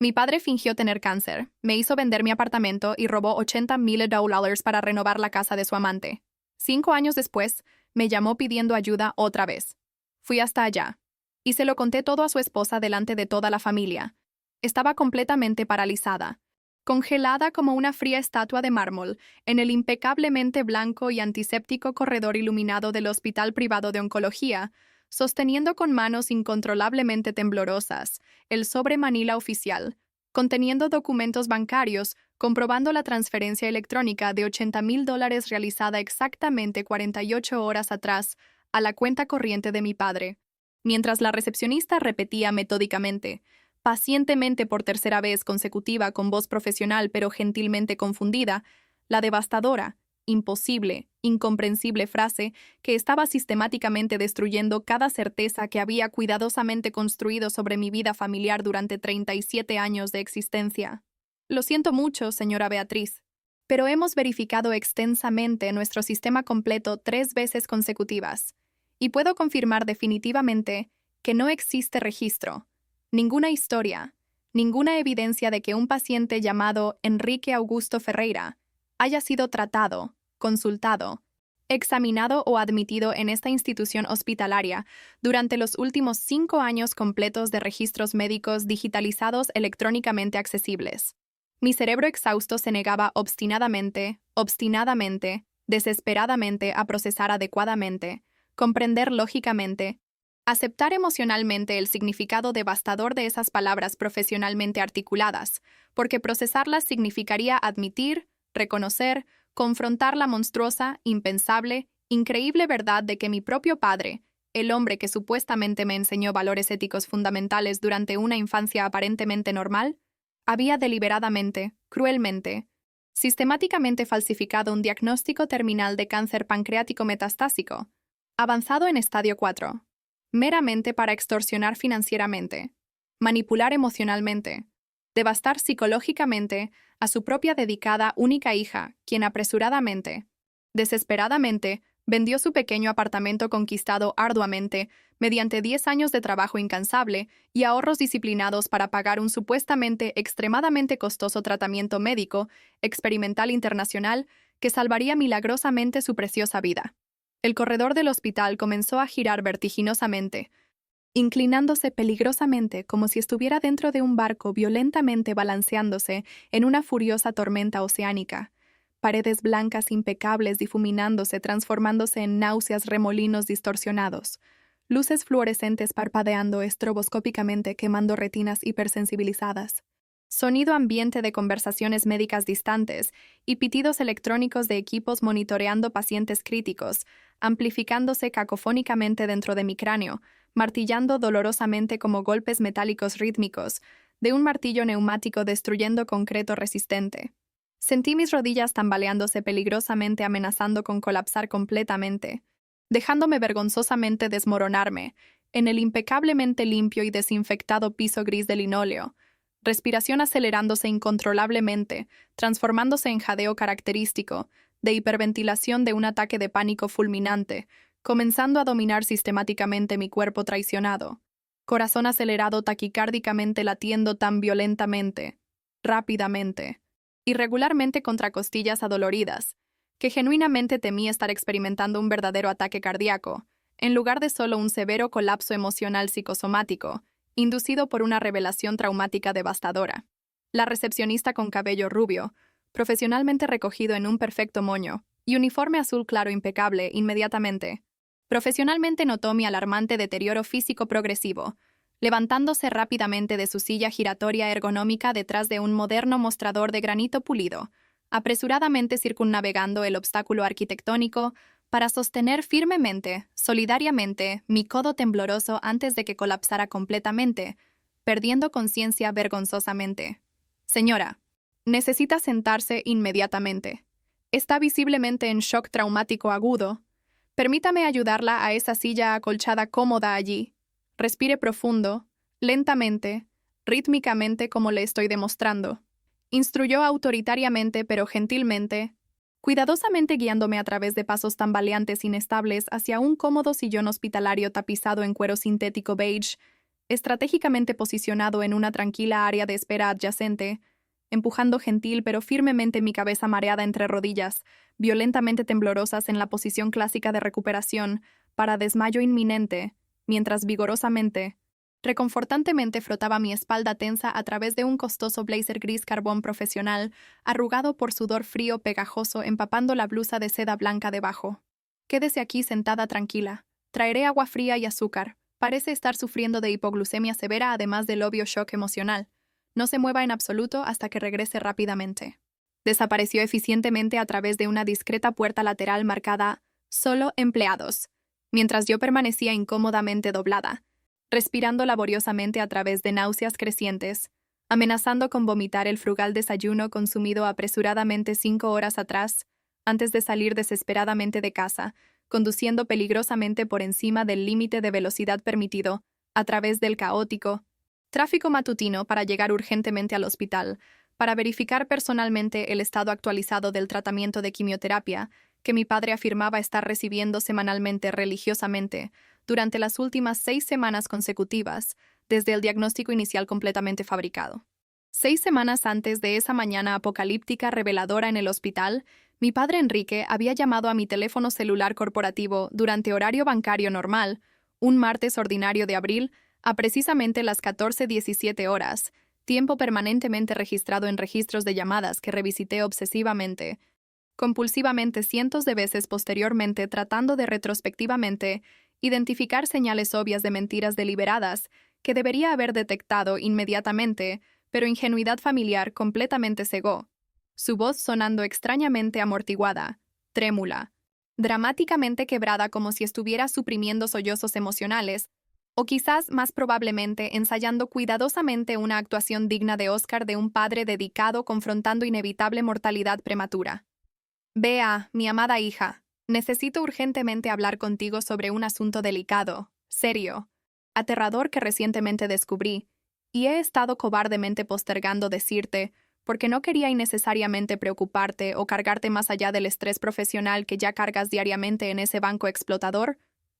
Mi padre fingió tener cáncer, me hizo vender mi apartamento y robó $80,000 para renovar la casa de su amante. 5 años después, me llamó pidiendo ayuda otra vez. Fui hasta allá. Y se lo conté todo a su esposa delante de toda la familia. Estaba completamente paralizada, congelada como una fría estatua de mármol, en el impecablemente blanco y antiséptico corredor iluminado del Hospital Privado de Oncología, sosteniendo con manos incontrolablemente temblorosas el sobre Manila oficial, conteniendo documentos bancarios, comprobando la transferencia electrónica de $80,000 realizada exactamente 48 horas atrás a la cuenta corriente de mi padre, mientras la recepcionista repetía metódicamente, pacientemente por tercera vez consecutiva con voz profesional pero gentilmente confundida, la devastadora, imposible, incomprensible frase que estaba sistemáticamente destruyendo cada certeza que había cuidadosamente construido sobre mi vida familiar durante 37 años de existencia. Lo siento mucho, señora Beatriz, pero hemos verificado extensamente nuestro sistema completo 3 veces consecutivas, y puedo confirmar definitivamente que no existe registro, ninguna historia, ninguna evidencia de que un paciente llamado Enrique Augusto Ferreira haya sido tratado, consultado, examinado o admitido en esta institución hospitalaria durante los últimos 5 años completos de registros médicos digitalizados electrónicamente accesibles. Mi cerebro exhausto se negaba obstinadamente, desesperadamente a procesar adecuadamente, comprender lógicamente, aceptar emocionalmente el significado devastador de esas palabras profesionalmente articuladas, porque procesarlas significaría admitir, reconocer, confrontar la monstruosa, impensable, increíble verdad de que mi propio padre, el hombre que supuestamente me enseñó valores éticos fundamentales durante una infancia aparentemente normal, había deliberadamente, cruelmente, sistemáticamente falsificado un diagnóstico terminal de cáncer pancreático metastásico, avanzado en estadio 4, meramente para extorsionar financieramente, manipular emocionalmente, devastar psicológicamente a su propia dedicada única hija, quien apresuradamente, desesperadamente, vendió su pequeño apartamento conquistado arduamente mediante 10 años de trabajo incansable y ahorros disciplinados para pagar un supuestamente extremadamente costoso tratamiento médico experimental internacional que salvaría milagrosamente su preciosa vida. El corredor del hospital comenzó a girar vertiginosamente, inclinándose peligrosamente como si estuviera dentro de un barco violentamente balanceándose en una furiosa tormenta oceánica. Paredes blancas impecables difuminándose, transformándose en náuseas remolinos distorsionados. Luces fluorescentes parpadeando estroboscópicamente quemando retinas hipersensibilizadas. Sonido ambiente de conversaciones médicas distantes y pitidos electrónicos de equipos monitoreando pacientes críticos, amplificándose cacofónicamente dentro de mi cráneo, martillando dolorosamente como golpes metálicos rítmicos de un martillo neumático destruyendo concreto resistente. Sentí mis rodillas tambaleándose peligrosamente amenazando con colapsar completamente, dejándome vergonzosamente desmoronarme en el impecablemente limpio y desinfectado piso gris de linóleo, respiración acelerándose incontrolablemente, transformándose en jadeo característico, de hiperventilación de un ataque de pánico fulminante, comenzando a dominar sistemáticamente mi cuerpo traicionado, corazón acelerado taquicárdicamente latiendo tan violentamente, rápidamente, irregularmente contra costillas adoloridas, que genuinamente temí estar experimentando un verdadero ataque cardíaco, en lugar de solo un severo colapso emocional psicosomático, inducido por una revelación traumática devastadora. La recepcionista con cabello rubio, profesionalmente recogido en un perfecto moño, y uniforme azul claro impecable, inmediatamente, profesionalmente notó mi alarmante deterioro físico progresivo, levantándose rápidamente de su silla giratoria ergonómica detrás de un moderno mostrador de granito pulido, apresuradamente circunnavegando el obstáculo arquitectónico para sostener firmemente, solidariamente, mi codo tembloroso antes de que colapsara completamente, perdiendo conciencia vergonzosamente. Señora, necesita sentarse inmediatamente. Está visiblemente en shock traumático agudo. Permítame ayudarla a esa silla acolchada cómoda allí. Respire profundo, lentamente, rítmicamente como le estoy demostrando. Instruyó autoritariamente pero gentilmente, cuidadosamente guiándome a través de pasos tambaleantes inestables hacia un cómodo sillón hospitalario tapizado en cuero sintético beige, estratégicamente posicionado en una tranquila área de espera adyacente, empujando gentil pero firmemente mi cabeza mareada entre rodillas, violentamente temblorosas en la posición clásica de recuperación, para desmayo inminente, mientras vigorosamente, reconfortantemente frotaba mi espalda tensa a través de un costoso blazer gris carbón profesional, arrugado por sudor frío pegajoso empapando la blusa de seda blanca debajo. Quédese aquí sentada tranquila. Traeré agua fría y azúcar. Parece estar sufriendo de hipoglucemia severa además del obvio shock emocional. No se mueva en absoluto hasta que regrese rápidamente. Desapareció eficientemente a través de una discreta puerta lateral marcada «Solo empleados», mientras yo permanecía incómodamente doblada, respirando laboriosamente a través de náuseas crecientes, amenazando con vomitar el frugal desayuno consumido apresuradamente 5 horas atrás, antes de salir desesperadamente de casa, conduciendo peligrosamente por encima del límite de velocidad permitido, a través del caótico tráfico matutino para llegar urgentemente al hospital, para verificar personalmente el estado actualizado del tratamiento de quimioterapia que mi padre afirmaba estar recibiendo semanalmente religiosamente durante las últimas 6 semanas consecutivas, desde el diagnóstico inicial completamente fabricado. 6 semanas antes de esa mañana apocalíptica reveladora en el hospital, mi padre Enrique había llamado a mi teléfono celular corporativo durante horario bancario normal, un martes ordinario de abril, a precisamente las 14:17 horas, tiempo permanentemente registrado en registros de llamadas que revisité obsesivamente, compulsivamente cientos de veces posteriormente tratando de retrospectivamente identificar señales obvias de mentiras deliberadas que debería haber detectado inmediatamente, pero ingenuidad familiar completamente cegó. Su voz sonando extrañamente amortiguada, trémula, dramáticamente quebrada como si estuviera suprimiendo sollozos emocionales, o quizás más probablemente ensayando cuidadosamente una actuación digna de Oscar de un padre dedicado confrontando inevitable mortalidad prematura. Vea, mi amada hija, necesito urgentemente hablar contigo sobre un asunto delicado, serio, aterrador que recientemente descubrí, y he estado cobardemente postergando decirte, porque no quería innecesariamente preocuparte o cargarte más allá del estrés profesional que ya cargas diariamente en ese banco explotador,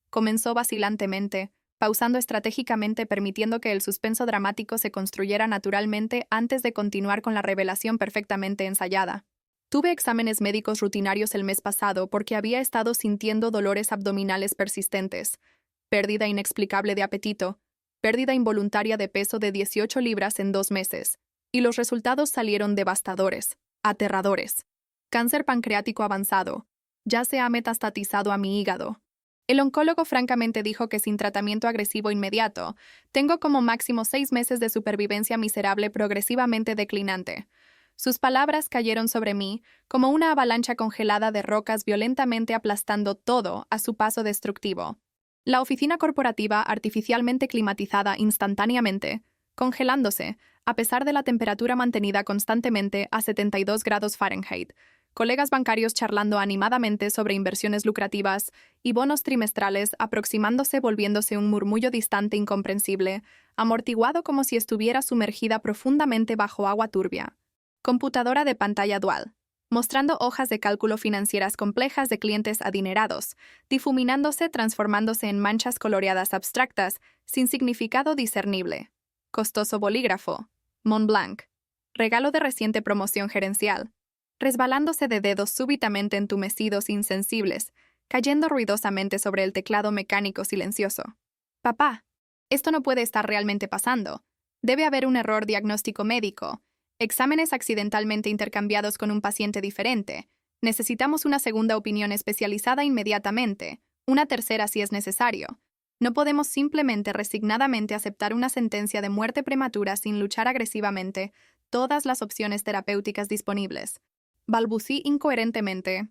comenzó vacilantemente, pausando estratégicamente permitiendo que el suspenso dramático se construyera naturalmente antes de continuar con la revelación perfectamente ensayada. Tuve exámenes médicos rutinarios el mes pasado porque había estado sintiendo dolores abdominales persistentes, pérdida inexplicable de apetito, pérdida involuntaria de peso de 18 libras en 2 meses, y los resultados salieron devastadores, aterradores. Cáncer pancreático avanzado. Ya se ha metastatizado a mi hígado. El oncólogo francamente dijo que sin tratamiento agresivo inmediato, tengo como máximo 6 meses de supervivencia miserable progresivamente declinante. Sus palabras cayeron sobre mí como una avalancha congelada de rocas violentamente aplastando todo a su paso destructivo. La oficina corporativa artificialmente climatizada instantáneamente, congelándose, a pesar de la temperatura mantenida constantemente a 72 grados Fahrenheit, colegas bancarios charlando animadamente sobre inversiones lucrativas y bonos trimestrales aproximándose volviéndose un murmullo distante incomprensible, amortiguado como si estuviera sumergida profundamente bajo agua turbia. Computadora de pantalla dual, mostrando hojas de cálculo financieras complejas de clientes adinerados, difuminándose transformándose en manchas coloreadas abstractas, sin significado discernible. Costoso bolígrafo, Montblanc, regalo de reciente promoción gerencial, resbalándose de dedos súbitamente entumecidos e insensibles, cayendo ruidosamente sobre el teclado mecánico silencioso. Papá, esto no puede estar realmente pasando. Debe haber un error diagnóstico médico. Exámenes accidentalmente intercambiados con un paciente diferente. Necesitamos una segunda opinión especializada inmediatamente, una tercera si es necesario. No podemos simplemente resignadamente aceptar una sentencia de muerte prematura sin luchar agresivamente todas las opciones terapéuticas disponibles. Balbucí incoherentemente,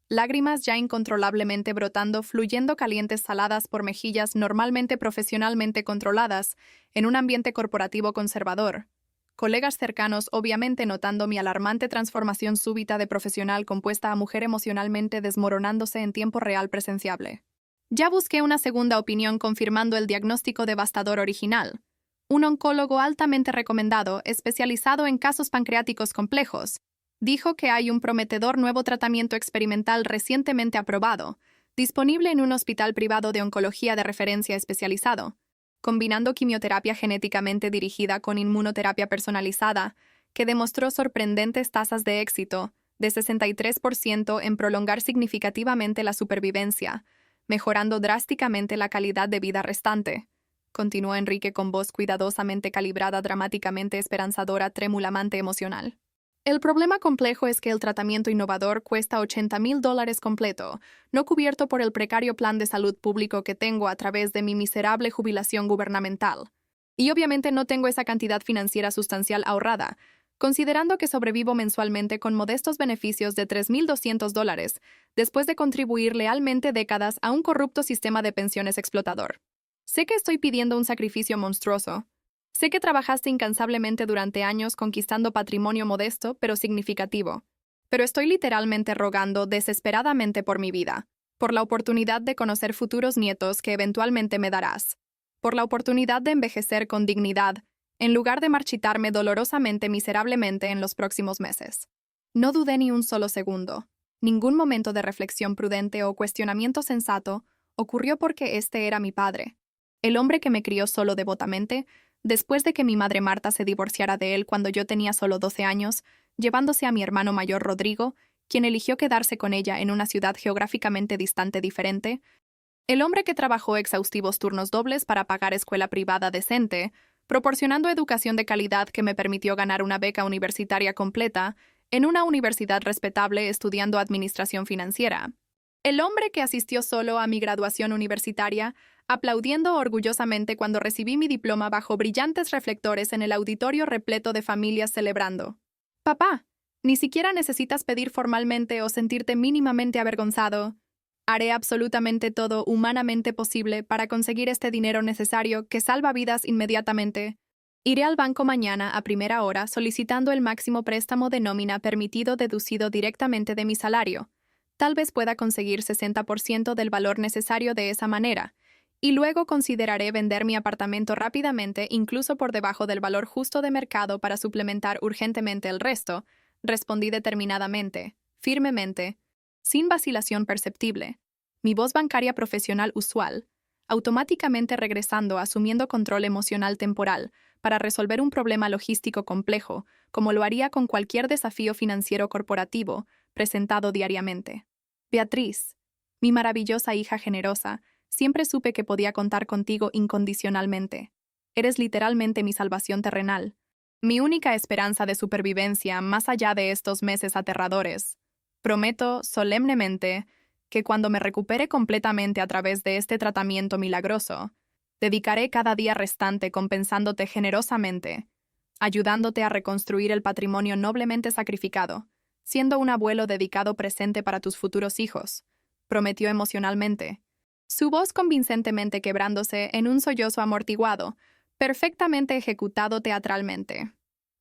lágrimas ya incontrolablemente brotando, fluyendo calientes saladas por mejillas normalmente profesionalmente controladas en un ambiente corporativo conservador. Colegas cercanos obviamente notando mi alarmante transformación súbita de profesional compuesta a mujer emocionalmente desmoronándose en tiempo real presenciable. Ya busqué una segunda opinión confirmando el diagnóstico devastador original. Un oncólogo altamente recomendado, especializado en casos pancreáticos complejos, dijo que hay un prometedor nuevo tratamiento experimental recientemente aprobado, disponible en un hospital privado de oncología de referencia especializado. combinando quimioterapia genéticamente dirigida con inmunoterapia personalizada, que demostró sorprendentes tasas de éxito, de 63% en prolongar significativamente la supervivencia, mejorando drásticamente la calidad de vida restante. Continuó Enrique con voz cuidadosamente calibrada, dramáticamente esperanzadora, trémulamente emocional. El problema complejo es que el tratamiento innovador cuesta $80,000 completo, no cubierto por el precario plan de salud público que tengo a través de mi miserable jubilación gubernamental. Y obviamente no tengo esa cantidad financiera sustancial ahorrada, considerando que sobrevivo mensualmente con modestos beneficios de $3,200, después de contribuir lealmente décadas a un corrupto sistema de pensiones explotador. Sé que estoy pidiendo un sacrificio monstruoso. Sé que trabajaste incansablemente durante años conquistando patrimonio modesto pero significativo. Pero estoy literalmente rogando desesperadamente por mi vida, por la oportunidad de conocer futuros nietos que eventualmente me darás, por la oportunidad de envejecer con dignidad, en lugar de marchitarme dolorosamente miserablemente en los próximos meses. No dudé ni un solo segundo. Ningún momento de reflexión prudente o cuestionamiento sensato ocurrió porque este era mi padre, el hombre que me crió solo devotamente, después de que mi madre Marta se divorciara de él cuando yo tenía solo 12 años, llevándose a mi hermano mayor Rodrigo, quien eligió quedarse con ella en una ciudad geográficamente distante diferente, el hombre que trabajó exhaustivos turnos dobles para pagar escuela privada decente, proporcionando educación de calidad que me permitió ganar una beca universitaria completa en una universidad respetable estudiando administración financiera. El hombre que asistió solo a mi graduación universitaria, aplaudiendo orgullosamente cuando recibí mi diploma bajo brillantes reflectores en el auditorio repleto de familias celebrando. Papá, ni siquiera necesitas pedir formalmente o sentirte mínimamente avergonzado. Haré absolutamente todo humanamente posible para conseguir este dinero necesario que salva vidas inmediatamente. Iré al banco mañana a primera hora solicitando el máximo préstamo de nómina permitido deducido directamente de mi salario. Tal vez pueda conseguir 60% del valor necesario de esa manera, y luego consideraré vender mi apartamento rápidamente, incluso por debajo del valor justo de mercado para suplementar urgentemente el resto, respondí determinadamente, firmemente, sin vacilación perceptible, mi voz bancaria profesional usual, automáticamente regresando asumiendo control emocional temporal para resolver un problema logístico complejo, como lo haría con cualquier desafío financiero corporativo presentado diariamente. Beatriz, mi maravillosa hija generosa, siempre supe que podía contar contigo incondicionalmente. Eres literalmente mi salvación terrenal, mi única esperanza de supervivencia más allá de estos meses aterradores. Prometo solemnemente que cuando me recupere completamente a través de este tratamiento milagroso, dedicaré cada día restante compensándote generosamente, ayudándote a reconstruir el patrimonio noblemente sacrificado, siendo un abuelo dedicado presente para tus futuros hijos, prometió emocionalmente, su voz convincentemente quebrándose en un sollozo amortiguado, perfectamente ejecutado teatralmente.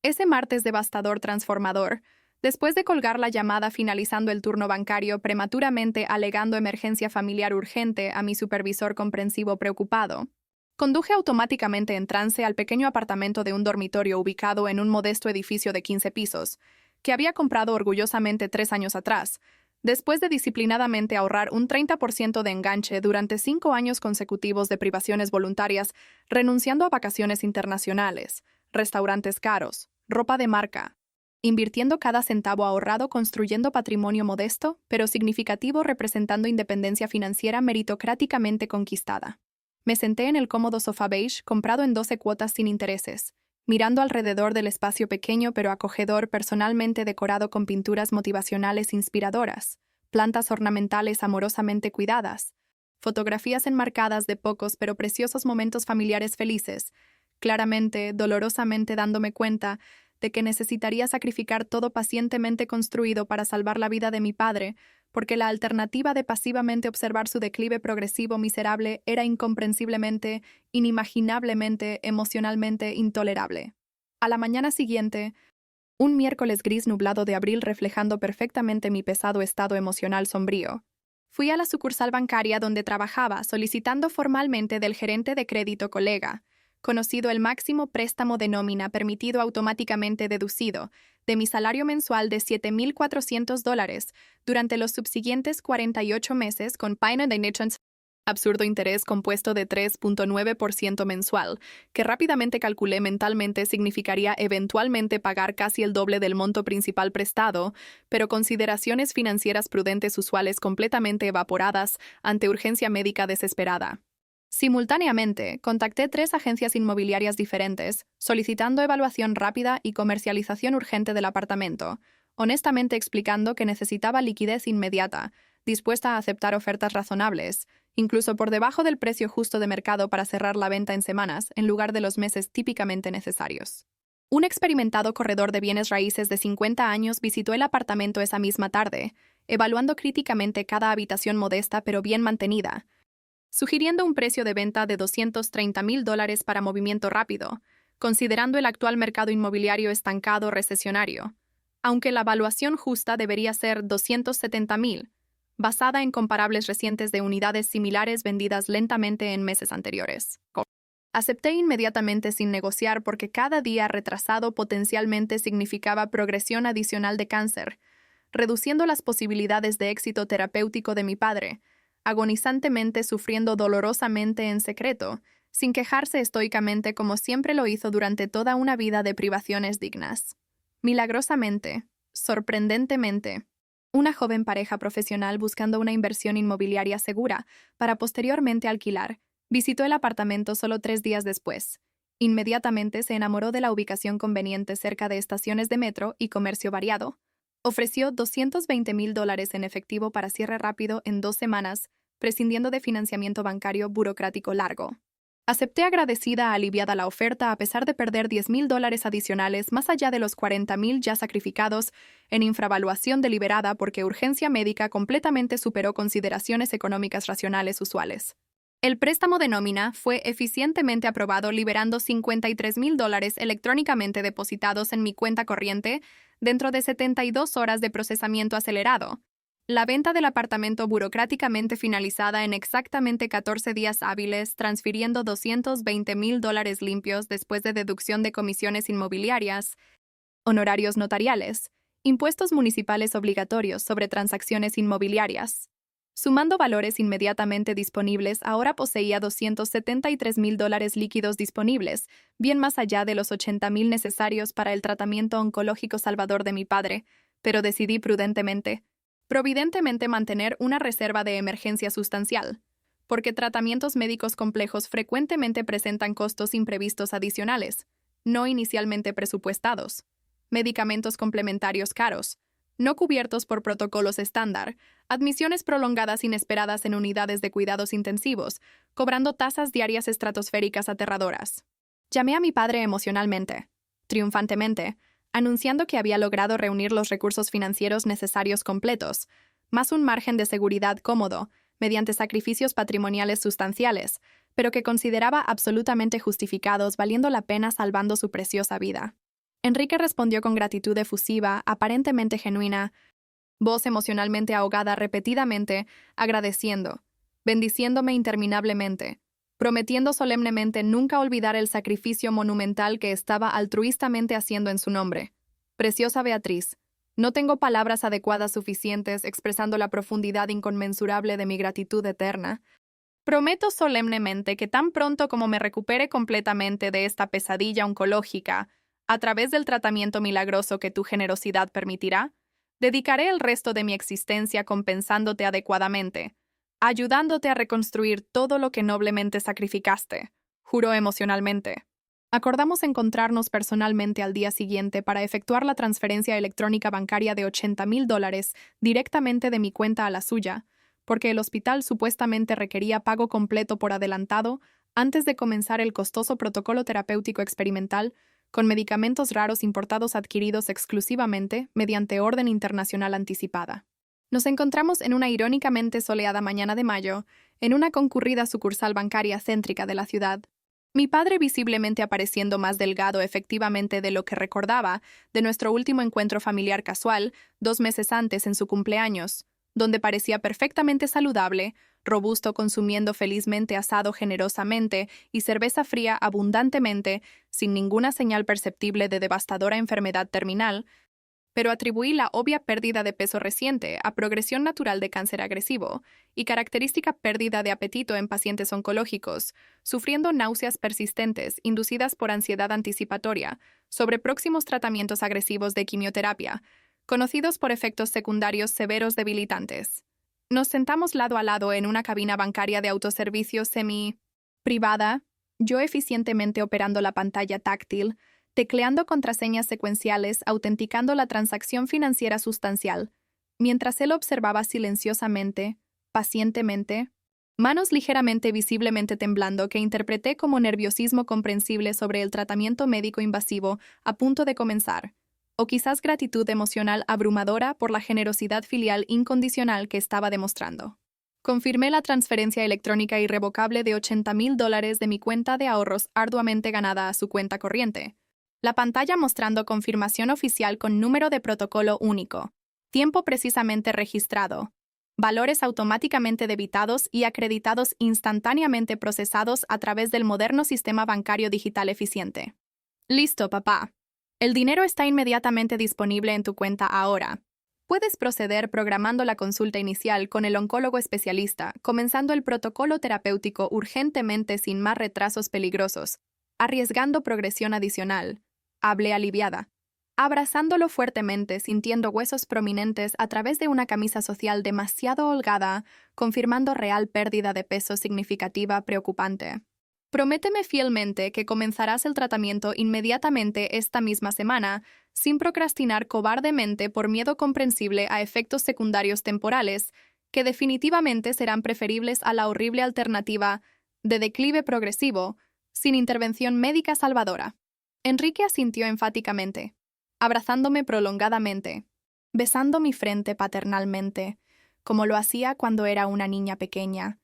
Ese martes devastador transformador, después de colgar la llamada finalizando el turno bancario prematuramente alegando emergencia familiar urgente a mi supervisor comprensivo preocupado, conduje automáticamente en trance al pequeño apartamento de un dormitorio ubicado en un modesto edificio de 15 pisos, que había comprado orgullosamente 3 años atrás, después de disciplinadamente ahorrar un 30% de enganche durante 5 años consecutivos de privaciones voluntarias, renunciando a vacaciones internacionales, restaurantes caros, ropa de marca, invirtiendo cada centavo ahorrado construyendo patrimonio modesto, pero significativo representando independencia financiera meritocráticamente conquistada. Me senté en el cómodo sofá beige comprado en 12 cuotas sin intereses, mirando alrededor del espacio pequeño pero acogedor personalmente decorado con pinturas motivacionales inspiradoras, plantas ornamentales amorosamente cuidadas, fotografías enmarcadas de pocos pero preciosos momentos familiares felices, claramente, dolorosamente dándome cuenta de que necesitaría sacrificar todo pacientemente construido para salvar la vida de mi padre, porque la alternativa de pasivamente observar su declive progresivo miserable era incomprensiblemente, inimaginablemente, emocionalmente intolerable. A la mañana siguiente, un miércoles gris nublado de abril reflejando perfectamente mi pesado estado emocional sombrío, fui a la sucursal bancaria donde trabajaba solicitando formalmente del gerente de crédito colega, conocido el máximo préstamo de nómina permitido automáticamente deducido de mi salario mensual de $7,400 durante los subsiguientes 48 meses con Payment Absurdo interés compuesto de 3.9% mensual, que rápidamente calculé mentalmente significaría eventualmente pagar casi el doble del monto principal prestado, pero consideraciones financieras prudentes usuales completamente evaporadas ante urgencia médica desesperada. Simultáneamente, contacté 3 agencias inmobiliarias diferentes, solicitando evaluación rápida y comercialización urgente del apartamento, honestamente explicando que necesitaba liquidez inmediata, dispuesta a aceptar ofertas razonables, incluso por debajo del precio justo de mercado para cerrar la venta en semanas, en lugar de los meses típicamente necesarios. Un experimentado corredor de bienes raíces de 50 años visitó el apartamento esa misma tarde, evaluando críticamente cada habitación modesta pero bien mantenida, sugiriendo un precio de venta de $230,000 para movimiento rápido, considerando el actual mercado inmobiliario estancado recesionario, aunque la evaluación justa debería ser $270,000, basada en comparables recientes de unidades similares vendidas lentamente en meses anteriores. Acepté inmediatamente sin negociar porque cada día retrasado potencialmente significaba progresión adicional de cáncer, reduciendo las posibilidades de éxito terapéutico de mi padre, agonizantemente sufriendo dolorosamente en secreto, sin quejarse estoicamente como siempre lo hizo durante toda una vida de privaciones dignas. Milagrosamente, sorprendentemente, una joven pareja profesional buscando una inversión inmobiliaria segura para posteriormente alquilar, visitó el apartamento solo 3 días después. Inmediatamente se enamoró de la ubicación conveniente cerca de estaciones de metro y comercio variado. Ofreció $220,000 en efectivo para cierre rápido en 2 semanas, prescindiendo de financiamiento bancario burocrático largo. Acepté agradecida, aliviada la oferta a pesar de perder $10,000 adicionales más allá de los $40,000 ya sacrificados en infravaluación deliberada porque urgencia médica completamente superó consideraciones económicas racionales usuales. El préstamo de nómina fue eficientemente aprobado liberando $53,000 electrónicamente depositados en mi cuenta corriente dentro de 72 horas de procesamiento acelerado. La venta del apartamento burocráticamente finalizada en exactamente 14 días hábiles, transfiriendo $220,000 limpios después de deducción de comisiones inmobiliarias, honorarios notariales, impuestos municipales obligatorios sobre transacciones inmobiliarias. Sumando valores inmediatamente disponibles, ahora poseía $273,000 líquidos disponibles, bien más allá de los $80,000 necesarios para el tratamiento oncológico salvador de mi padre, pero decidí providentemente mantener una reserva de emergencia sustancial, porque tratamientos médicos complejos frecuentemente presentan costos imprevistos adicionales, no inicialmente presupuestados, medicamentos complementarios caros, no cubiertos por protocolos estándar, admisiones prolongadas inesperadas en unidades de cuidados intensivos, cobrando tasas diarias estratosféricas aterradoras. Llamé a mi padre emocionalmente, triunfantemente, anunciando que había logrado reunir los recursos financieros necesarios completos, más un margen de seguridad cómodo, mediante sacrificios patrimoniales sustanciales, pero que consideraba absolutamente justificados, valiendo la pena salvando su preciosa vida. Enrique respondió con gratitud efusiva, aparentemente genuina, voz emocionalmente ahogada repetidamente, agradeciendo, bendiciéndome interminablemente, prometiendo solemnemente nunca olvidar el sacrificio monumental que estaba altruistamente haciendo en su nombre. Preciosa Beatriz, no tengo palabras adecuadas suficientes expresando la profundidad inconmensurable de mi gratitud eterna. Prometo solemnemente que tan pronto como me recupere completamente de esta pesadilla oncológica, a través del tratamiento milagroso que tu generosidad permitirá, dedicaré el resto de mi existencia compensándote adecuadamente, ayudándote a reconstruir todo lo que noblemente sacrificaste, juró emocionalmente. Acordamos encontrarnos personalmente al día siguiente para efectuar la transferencia electrónica bancaria de $80,000 directamente de mi cuenta a la suya, porque el hospital supuestamente requería pago completo por adelantado antes de comenzar el costoso protocolo terapéutico experimental con medicamentos raros importados adquiridos exclusivamente mediante orden internacional anticipada. Nos encontramos en una irónicamente soleada mañana de mayo, en una concurrida sucursal bancaria céntrica de la ciudad. Mi padre visiblemente apareciendo más delgado efectivamente de lo que recordaba de nuestro último encuentro familiar casual, 2 meses antes en su cumpleaños, donde parecía perfectamente saludable, robusto consumiendo felizmente asado generosamente y cerveza fría abundantemente, sin ninguna señal perceptible de devastadora enfermedad terminal, pero atribuí la obvia pérdida de peso reciente a progresión natural de cáncer agresivo y característica pérdida de apetito en pacientes oncológicos, sufriendo náuseas persistentes inducidas por ansiedad anticipatoria sobre próximos tratamientos agresivos de quimioterapia, conocidos por efectos secundarios severos debilitantes. Nos sentamos lado a lado en una cabina bancaria de autoservicio semi-privada, yo eficientemente operando la pantalla táctil, tecleando contraseñas secuenciales, autenticando la transacción financiera sustancial, mientras él observaba silenciosamente, pacientemente, manos ligeramente visiblemente temblando que interpreté como nerviosismo comprensible sobre el tratamiento médico invasivo a punto de comenzar, o quizás gratitud emocional abrumadora por la generosidad filial incondicional que estaba demostrando. Confirmé la transferencia electrónica irrevocable de $80,000 de mi cuenta de ahorros arduamente ganada a su cuenta corriente. La pantalla mostrando confirmación oficial con número de protocolo único, tiempo precisamente registrado, valores automáticamente debitados y acreditados instantáneamente procesados a través del moderno sistema bancario digital eficiente. Listo, papá. El dinero está inmediatamente disponible en tu cuenta ahora. Puedes proceder programando la consulta inicial con el oncólogo especialista, comenzando el protocolo terapéutico urgentemente sin más retrasos peligrosos, arriesgando progresión adicional. Hablé aliviada, abrazándolo fuertemente, sintiendo huesos prominentes a través de una camisa social demasiado holgada, confirmando real pérdida de peso significativa preocupante. Prométeme fielmente que comenzarás el tratamiento inmediatamente esta misma semana, sin procrastinar cobardemente por miedo comprensible a efectos secundarios temporales, que definitivamente serán preferibles a la horrible alternativa de declive progresivo, sin intervención médica salvadora. Enrique asintió enfáticamente, abrazándome prolongadamente, besando mi frente paternalmente, como lo hacía cuando era una niña pequeña,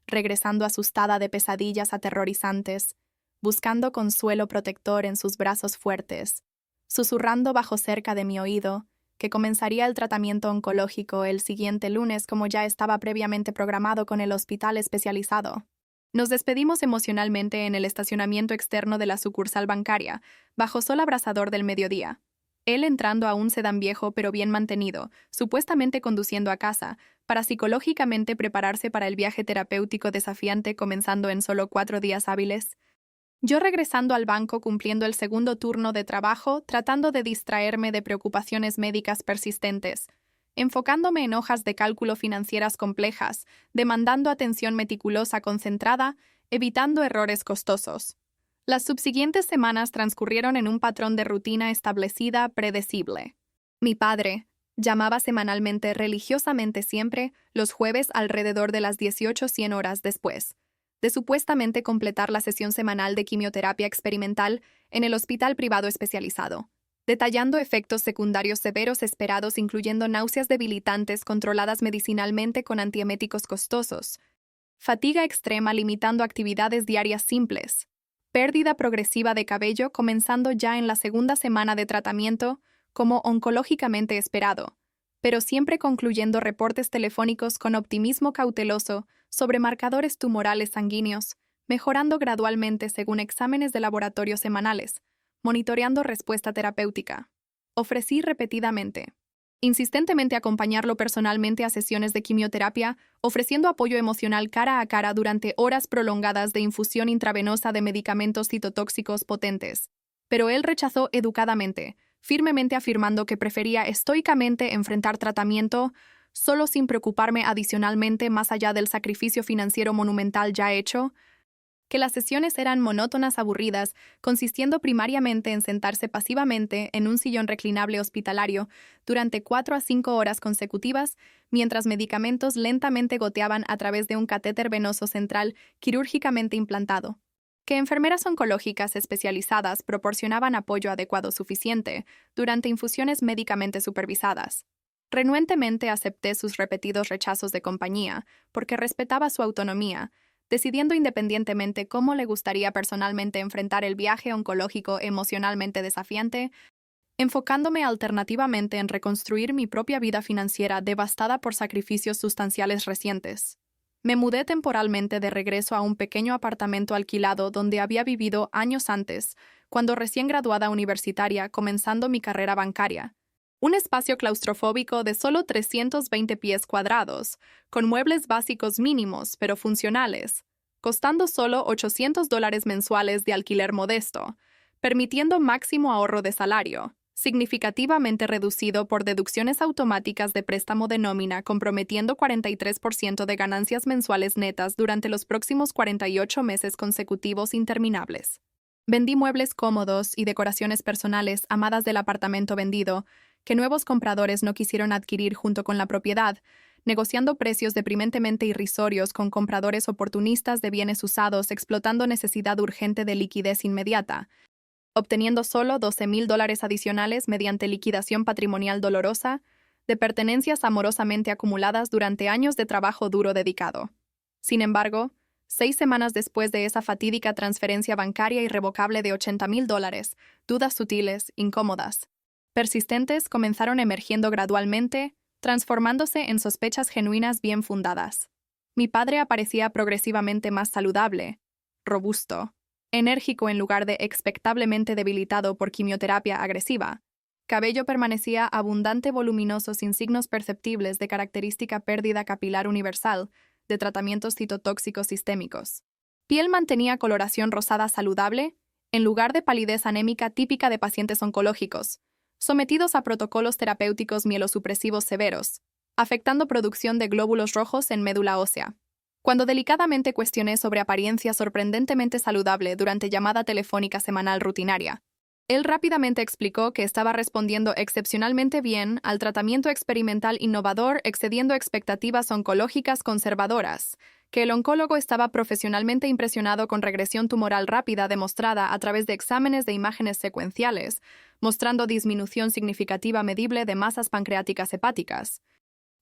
regresando asustada de pesadillas aterrorizantes, buscando consuelo protector en sus brazos fuertes, susurrando bajo cerca de mi oído que comenzaría el tratamiento oncológico el siguiente lunes como ya estaba previamente programado con el hospital especializado. Nos despedimos emocionalmente en el estacionamiento externo de la sucursal bancaria, bajo sol abrasador del mediodía. Él entrando a un sedán viejo pero bien mantenido, supuestamente conduciendo a casa, para psicológicamente prepararse para el viaje terapéutico desafiante comenzando en solo 4 días hábiles. Yo regresando al banco cumpliendo el segundo turno de trabajo, tratando de distraerme de preocupaciones médicas persistentes, enfocándome en hojas de cálculo financieras complejas, demandando atención meticulosa concentrada, evitando errores costosos. Las subsiguientes semanas transcurrieron en un patrón de rutina establecida, predecible. Mi padre llamaba semanalmente, religiosamente siempre, los jueves alrededor de las 18:100 horas después de supuestamente completar la sesión semanal de quimioterapia experimental en el hospital privado especializado, detallando efectos secundarios severos esperados incluyendo náuseas debilitantes controladas medicinalmente con antieméticos costosos, fatiga extrema limitando actividades diarias simples, pérdida progresiva de cabello comenzando ya en la segunda semana de tratamiento, como oncológicamente esperado, pero siempre concluyendo reportes telefónicos con optimismo cauteloso sobre marcadores tumorales sanguíneos, mejorando gradualmente según exámenes de laboratorio semanales, monitoreando respuesta terapéutica. Ofrecí repetidamente, insistentemente acompañarlo personalmente a sesiones de quimioterapia, ofreciendo apoyo emocional cara a cara durante horas prolongadas de infusión intravenosa de medicamentos citotóxicos potentes. Pero él rechazó educadamente, firmemente afirmando que prefería estoicamente enfrentar tratamiento solo sin preocuparme adicionalmente más allá del sacrificio financiero monumental ya hecho, que las sesiones eran monótonas aburridas, consistiendo primariamente en sentarse pasivamente en un sillón reclinable hospitalario durante 4 a 5 horas consecutivas, mientras medicamentos lentamente goteaban a través de un catéter venoso central quirúrgicamente implantado, que enfermeras oncológicas especializadas proporcionaban apoyo adecuado suficiente durante infusiones médicamente supervisadas. Renuentemente acepté sus repetidos rechazos de compañía, porque respetaba su autonomía, decidiendo independientemente cómo le gustaría personalmente enfrentar el viaje oncológico emocionalmente desafiante, enfocándome alternativamente en reconstruir mi propia vida financiera devastada por sacrificios sustanciales recientes. Me mudé temporalmente de regreso a un pequeño apartamento alquilado donde había vivido años antes, cuando recién graduada universitaria comenzando mi carrera bancaria, Un espacio claustrofóbico de solo 320 pies cuadrados, con muebles básicos mínimos pero funcionales, costando solo $800 mensuales de alquiler modesto, permitiendo máximo ahorro de salario, significativamente reducido por deducciones automáticas de préstamo de nómina, comprometiendo 43% de ganancias mensuales netas durante los próximos 48 meses consecutivos interminables. Vendí muebles cómodos y decoraciones personales amadas del apartamento vendido, que nuevos compradores no quisieron adquirir junto con la propiedad, negociando precios deprimentemente irrisorios con compradores oportunistas de bienes usados explotando necesidad urgente de liquidez inmediata, obteniendo solo $12,000 adicionales mediante liquidación patrimonial dolorosa de pertenencias amorosamente acumuladas durante años de trabajo duro dedicado. Sin embargo, 6 semanas después de esa fatídica transferencia bancaria irrevocable de $80,000, dudas sutiles, incómodas, persistentes comenzaron emergiendo gradualmente, transformándose en sospechas genuinas bien fundadas. Mi padre aparecía progresivamente más saludable, robusto, enérgico en lugar de expectablemente debilitado por quimioterapia agresiva. Cabello permanecía abundante, voluminoso, sin signos perceptibles de característica pérdida capilar universal de tratamientos citotóxicos sistémicos. Piel mantenía coloración rosada saludable, en lugar de palidez anémica típica de pacientes oncológicos, sometidos a protocolos terapéuticos mielosupresivos severos, afectando producción de glóbulos rojos en médula ósea. Cuando delicadamente cuestioné sobre apariencia sorprendentemente saludable durante llamada telefónica semanal rutinaria, él rápidamente explicó que estaba respondiendo excepcionalmente bien al tratamiento experimental innovador, excediendo expectativas oncológicas conservadoras, que el oncólogo estaba profesionalmente impresionado con regresión tumoral rápida demostrada a través de exámenes de imágenes secuenciales, mostrando disminución significativa medible de masas pancreáticas hepáticas,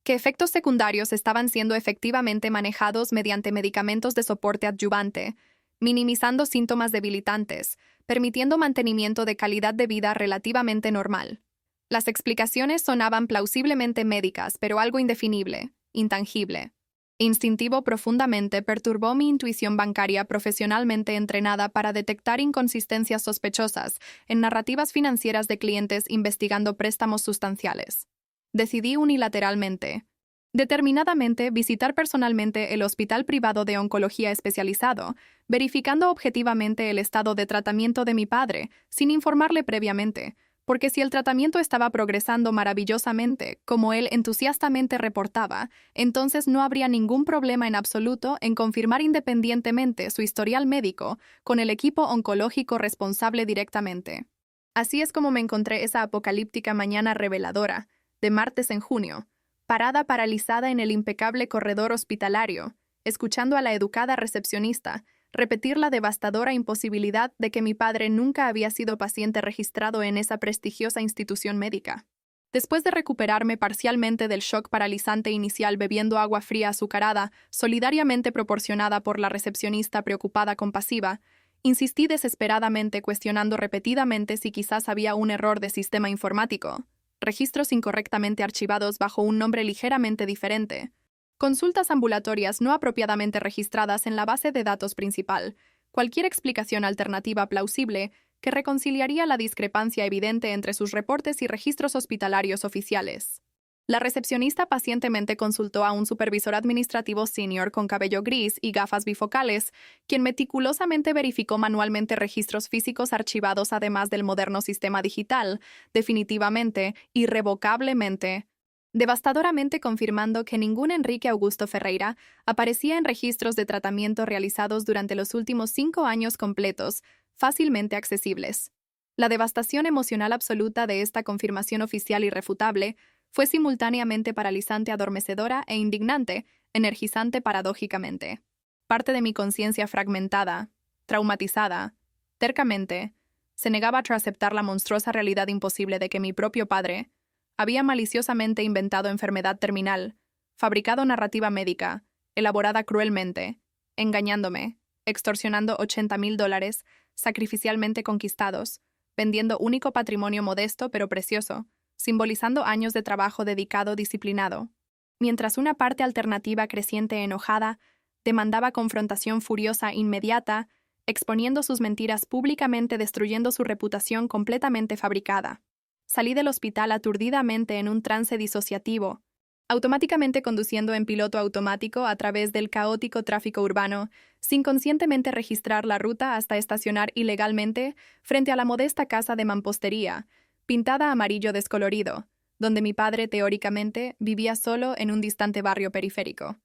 que efectos secundarios estaban siendo efectivamente manejados mediante medicamentos de soporte adyuvante, minimizando síntomas debilitantes, permitiendo mantenimiento de calidad de vida relativamente normal. Las explicaciones sonaban plausiblemente médicas, pero algo indefinible, intangible. Instintivo profundamente perturbó mi intuición bancaria profesionalmente entrenada para detectar inconsistencias sospechosas en narrativas financieras de clientes investigando préstamos sustanciales. Decidí unilateralmente, determinadamente, visitar personalmente el hospital privado de oncología especializado, verificando objetivamente el estado de tratamiento de mi padre, sin informarle previamente, porque si el tratamiento estaba progresando maravillosamente, como él entusiastamente reportaba, entonces no habría ningún problema en absoluto en confirmar independientemente su historial médico con el equipo oncológico responsable directamente. Así es como me encontré esa apocalíptica mañana reveladora, de martes en junio, parada paralizada en el impecable corredor hospitalario, escuchando a la educada recepcionista repetir la devastadora imposibilidad de que mi padre nunca había sido paciente registrado en esa prestigiosa institución médica. Después de recuperarme parcialmente del shock paralizante inicial bebiendo agua fría azucarada, solidariamente proporcionada por la recepcionista preocupada compasiva, insistí desesperadamente cuestionando repetidamente si quizás había un error de sistema informático, registros incorrectamente archivados bajo un nombre ligeramente diferente, consultas ambulatorias no apropiadamente registradas en la base de datos principal, cualquier explicación alternativa plausible que reconciliaría la discrepancia evidente entre sus reportes y registros hospitalarios oficiales. La recepcionista pacientemente consultó a un supervisor administrativo senior con cabello gris y gafas bifocales, quien meticulosamente verificó manualmente registros físicos archivados además del moderno sistema digital, definitivamente, irrevocablemente, devastadoramente confirmando que ningún Enrique Augusto Ferreira aparecía en registros de tratamiento realizados durante los últimos 5 años completos, fácilmente accesibles. La devastación emocional absoluta de esta confirmación oficial irrefutable fue simultáneamente paralizante, adormecedora e indignante, energizante paradójicamente. Parte de mi conciencia fragmentada, traumatizada, tercamente, se negaba a aceptar la monstruosa realidad imposible de que mi propio padre había maliciosamente inventado enfermedad terminal, fabricado narrativa médica, elaborada cruelmente, engañándome, extorsionando $80,000, sacrificialmente conquistados, vendiendo único patrimonio modesto pero precioso, simbolizando años de trabajo dedicado disciplinado, mientras una parte alternativa creciente enojada demandaba confrontación furiosa inmediata, exponiendo sus mentiras públicamente, destruyendo su reputación completamente fabricada. Salí del hospital aturdidamente en un trance disociativo, automáticamente conduciendo en piloto automático a través del caótico tráfico urbano, sin conscientemente registrar la ruta hasta estacionar ilegalmente frente a la modesta casa de mampostería, pintada amarillo descolorido, donde mi padre teóricamente vivía solo en un distante barrio periférico.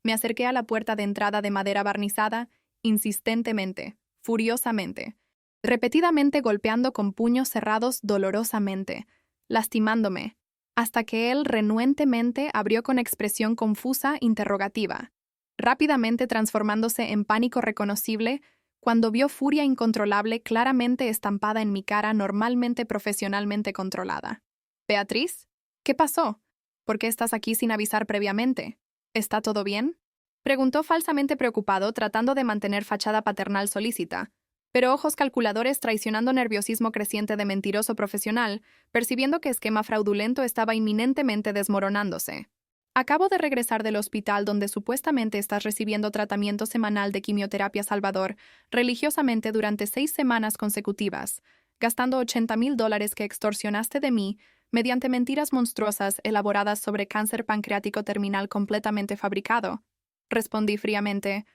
Me acerqué a la puerta de entrada de madera barnizada, insistentemente, furiosamente, repetidamente golpeando con puños cerrados dolorosamente, lastimándome, hasta que él renuentemente abrió con expresión confusa interrogativa, rápidamente transformándose en pánico reconocible cuando vio furia incontrolable claramente estampada en mi cara normalmente profesionalmente controlada. «Beatriz, ¿qué pasó? ¿Por qué estás aquí sin avisar previamente? ¿Está todo bien?», preguntó falsamente preocupado, tratando de mantener fachada paternal solícita, pero ojos calculadores traicionando nerviosismo creciente de mentiroso profesional, percibiendo que esquema fraudulento estaba inminentemente desmoronándose. «Acabo de regresar del hospital donde supuestamente estás recibiendo tratamiento semanal de quimioterapia Salvador religiosamente durante 6 semanas consecutivas, gastando $80,000 que extorsionaste de mí mediante mentiras monstruosas elaboradas sobre cáncer pancreático terminal completamente fabricado», respondí fríamente,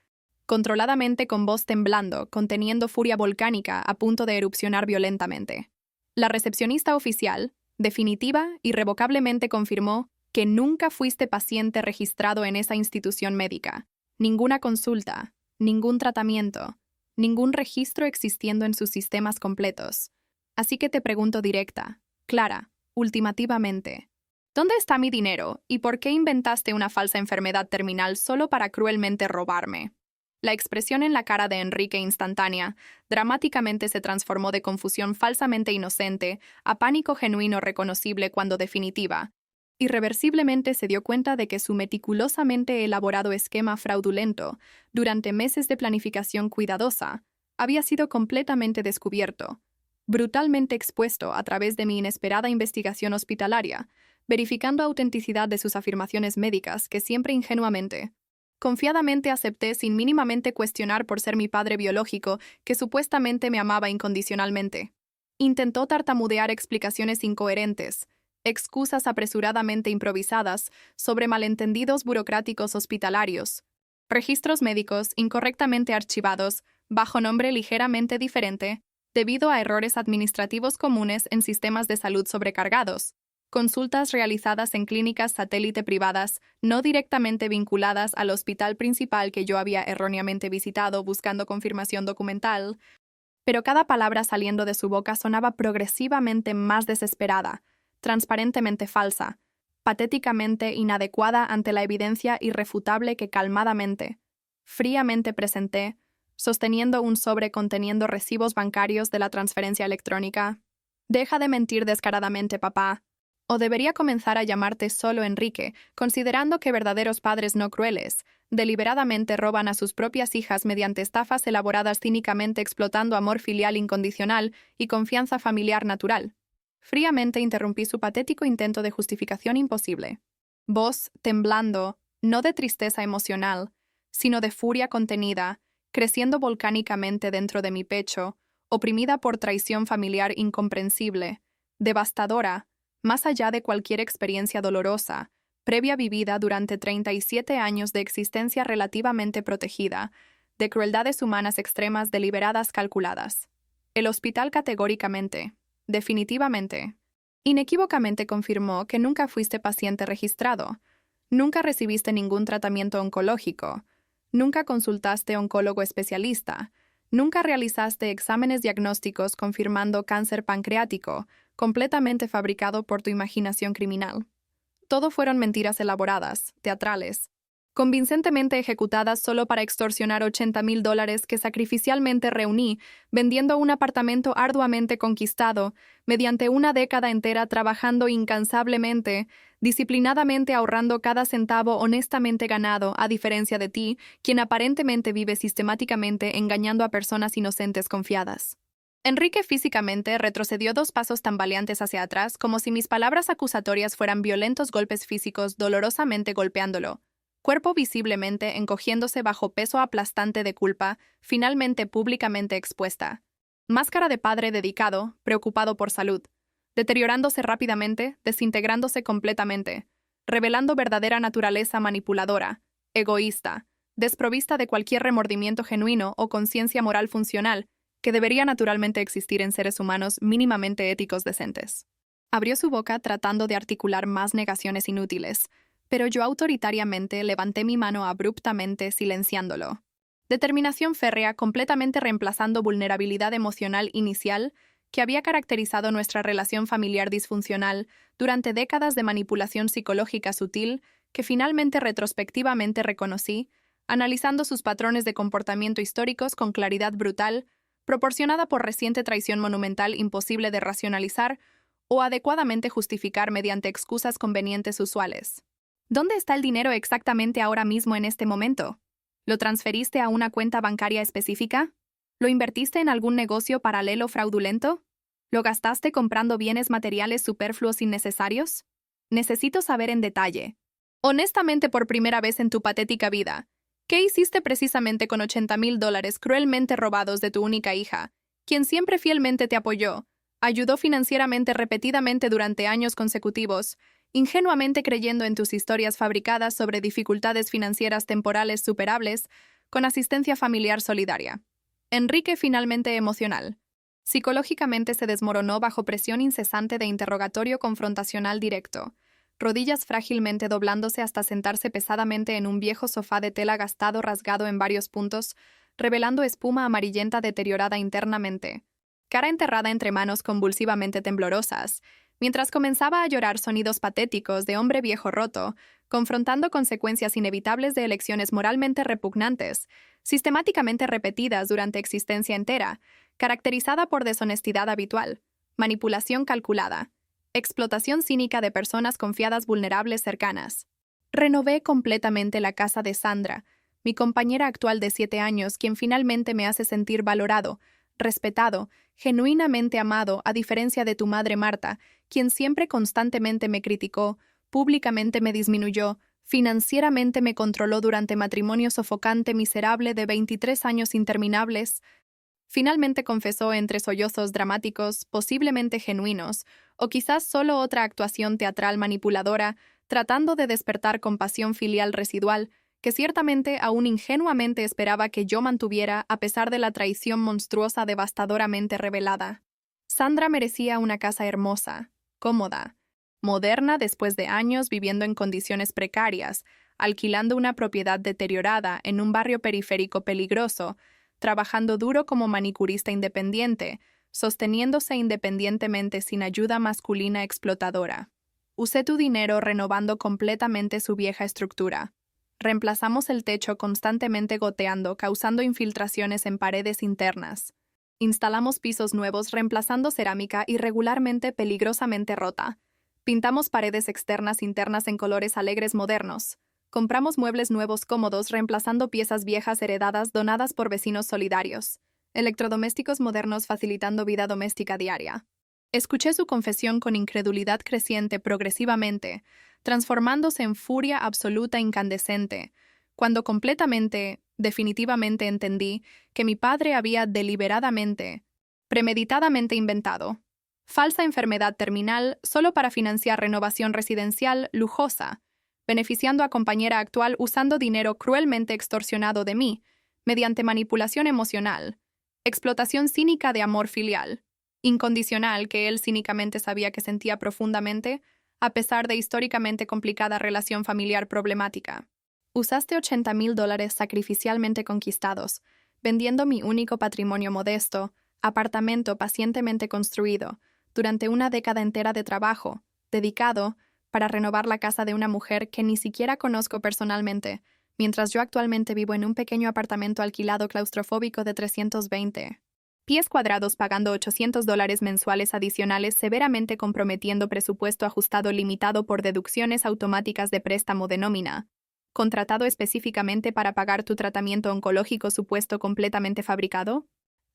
controladamente, con voz temblando, conteniendo furia volcánica a punto de erupcionar violentamente. La recepcionista oficial, definitiva, irrevocablemente confirmó que nunca fuiste paciente registrado en esa institución médica, ninguna consulta, ningún tratamiento, ningún registro existiendo en sus sistemas completos. Así que te pregunto directa, clara, ultimativamente, ¿dónde está mi dinero y por qué inventaste una falsa enfermedad terminal solo para cruelmente robarme? La expresión en la cara de Enrique instantánea, dramáticamente se transformó de confusión falsamente inocente a pánico genuino reconocible cuando definitiva, irreversiblemente se dio cuenta de que su meticulosamente elaborado esquema fraudulento, durante meses de planificación cuidadosa, había sido completamente descubierto, brutalmente expuesto a través de mi inesperada investigación hospitalaria, verificando autenticidad de sus afirmaciones médicas que siempre ingenuamente, confiadamente acepté sin mínimamente cuestionar por ser mi padre biológico que supuestamente me amaba incondicionalmente. Intentó tartamudear explicaciones incoherentes, excusas apresuradamente improvisadas sobre malentendidos burocráticos hospitalarios, registros médicos incorrectamente archivados bajo nombre ligeramente diferente debido a errores administrativos comunes en sistemas de salud sobrecargados, consultas realizadas en clínicas satélite privadas no directamente vinculadas al hospital principal que yo había erróneamente visitado buscando confirmación documental, pero cada palabra saliendo de su boca sonaba progresivamente más desesperada, transparentemente falsa, patéticamente inadecuada ante la evidencia irrefutable que calmadamente, fríamente presenté, sosteniendo un sobre conteniendo recibos bancarios de la transferencia electrónica. «Deja de mentir descaradamente, papá. O debería comenzar a llamarte solo Enrique, considerando que verdaderos padres no crueles deliberadamente roban a sus propias hijas mediante estafas elaboradas cínicamente explotando amor filial incondicional y confianza familiar natural». Fríamente interrumpí su patético intento de justificación imposible. Voz temblando, no de tristeza emocional, sino de furia contenida, creciendo volcánicamente dentro de mi pecho, oprimida por traición familiar incomprensible, devastadora, más allá de cualquier experiencia dolorosa, previa vivida durante 37 años de existencia relativamente protegida, de crueldades humanas extremas deliberadas calculadas. El hospital categóricamente, definitivamente, inequívocamente confirmó que nunca fuiste paciente registrado, nunca recibiste ningún tratamiento oncológico, nunca consultaste oncólogo especialista, nunca realizaste exámenes diagnósticos confirmando cáncer pancreático, completamente fabricado por tu imaginación criminal. Todo fueron mentiras elaboradas, teatrales, convincentemente ejecutadas solo para extorsionar $80,000 que sacrificialmente reuní, vendiendo un apartamento arduamente conquistado, mediante una década entera trabajando incansablemente, disciplinadamente ahorrando cada centavo honestamente ganado, a diferencia de ti, quien aparentemente vive sistemáticamente engañando a personas inocentes confiadas. Enrique físicamente retrocedió 2 pasos tambaleantes hacia atrás, como si mis palabras acusatorias fueran violentos golpes físicos dolorosamente golpeándolo, cuerpo visiblemente encogiéndose bajo peso aplastante de culpa, finalmente públicamente expuesta. Máscara de padre dedicado, preocupado por salud. deteriorándose rápidamente, desintegrándose completamente, revelando verdadera naturaleza manipuladora, egoísta, desprovista de cualquier remordimiento genuino o conciencia moral funcional que debería naturalmente existir en seres humanos mínimamente éticos decentes. Abrió su boca tratando de articular más negaciones inútiles, pero yo autoritariamente levanté mi mano abruptamente silenciándolo. Determinación férrea completamente reemplazando vulnerabilidad emocional inicial que había caracterizado nuestra relación familiar disfuncional durante décadas de manipulación psicológica sutil que finalmente retrospectivamente reconocí, analizando sus patrones de comportamiento históricos con claridad brutal, proporcionada por reciente traición monumental imposible de racionalizar o adecuadamente justificar mediante excusas convenientes usuales. ¿Dónde está el dinero exactamente ahora mismo en este momento? ¿Lo transferiste a una cuenta bancaria específica? ¿Lo invertiste en algún negocio paralelo fraudulento? ¿Lo gastaste comprando bienes materiales superfluos innecesarios? Necesito saber en detalle. Honestamente, por primera vez en tu patética vida, ¿qué hiciste precisamente con $80,000 cruelmente robados de tu única hija, quien siempre fielmente te apoyó, ayudó financieramente repetidamente durante años consecutivos, ingenuamente creyendo en tus historias fabricadas sobre dificultades financieras temporales superables, con asistencia familiar solidaria? Enrique finalmente emocional. Psicológicamente se desmoronó bajo presión incesante de interrogatorio confrontacional directo, rodillas frágilmente doblándose hasta sentarse pesadamente en un viejo sofá de tela gastado rasgado en varios puntos, revelando espuma amarillenta deteriorada internamente, cara enterrada entre manos convulsivamente temblorosas, mientras comenzaba a llorar sonidos patéticos de hombre viejo roto, confrontando consecuencias inevitables de elecciones moralmente repugnantes, sistemáticamente repetidas durante existencia entera, caracterizada por deshonestidad habitual, manipulación calculada, explotación cínica de personas confiadas vulnerables cercanas. Renové completamente la casa de Sandra, mi compañera actual de 7 años, quien finalmente me hace sentir valorado, respetado, genuinamente amado, a diferencia de tu madre Marta, quien siempre constantemente me criticó, públicamente me disminuyó, financieramente me controló durante matrimonio sofocante miserable de 23 años interminables. Finalmente confesó entre sollozos dramáticos, posiblemente genuinos, o quizás solo otra actuación teatral manipuladora, tratando de despertar compasión filial residual, que ciertamente aún ingenuamente esperaba que yo mantuviera a pesar de la traición monstruosa devastadoramente revelada. Sandra merecía una casa hermosa, cómoda, moderna después de años viviendo en condiciones precarias, alquilando una propiedad deteriorada en un barrio periférico peligroso, trabajando duro como manicurista independiente, sosteniéndose independientemente sin ayuda masculina explotadora. Usé tu dinero renovando completamente su vieja estructura. Reemplazamos el techo constantemente goteando, causando infiltraciones en paredes internas. Instalamos pisos nuevos reemplazando cerámica irregularmente peligrosamente rota. Pintamos paredes externas internas en colores alegres modernos. Compramos muebles nuevos cómodos reemplazando piezas viejas heredadas donadas por vecinos solidarios. Electrodomésticos modernos facilitando vida doméstica diaria. Escuché su confesión con incredulidad creciente progresivamente, transformándose en furia absoluta incandescente, cuando completamente, definitivamente entendí que mi padre había deliberadamente, premeditadamente inventado falsa enfermedad terminal solo para financiar renovación residencial lujosa, beneficiando a compañera actual usando dinero cruelmente extorsionado de mí, mediante manipulación emocional, explotación cínica de amor filial, incondicional que él cínicamente sabía que sentía profundamente, a pesar de históricamente complicada relación familiar problemática. Usaste $80,000 sacrificialmente conquistados, vendiendo mi único patrimonio modesto, apartamento pacientemente construido, durante una década entera de trabajo, dedicado, para renovar la casa de una mujer que ni siquiera conozco personalmente, mientras yo actualmente vivo en un pequeño apartamento alquilado claustrofóbico de 320 pies cuadrados pagando $800 mensuales adicionales, severamente comprometiendo presupuesto ajustado limitado por deducciones automáticas de préstamo de nómina, contratado específicamente para pagar tu tratamiento oncológico supuesto completamente fabricado?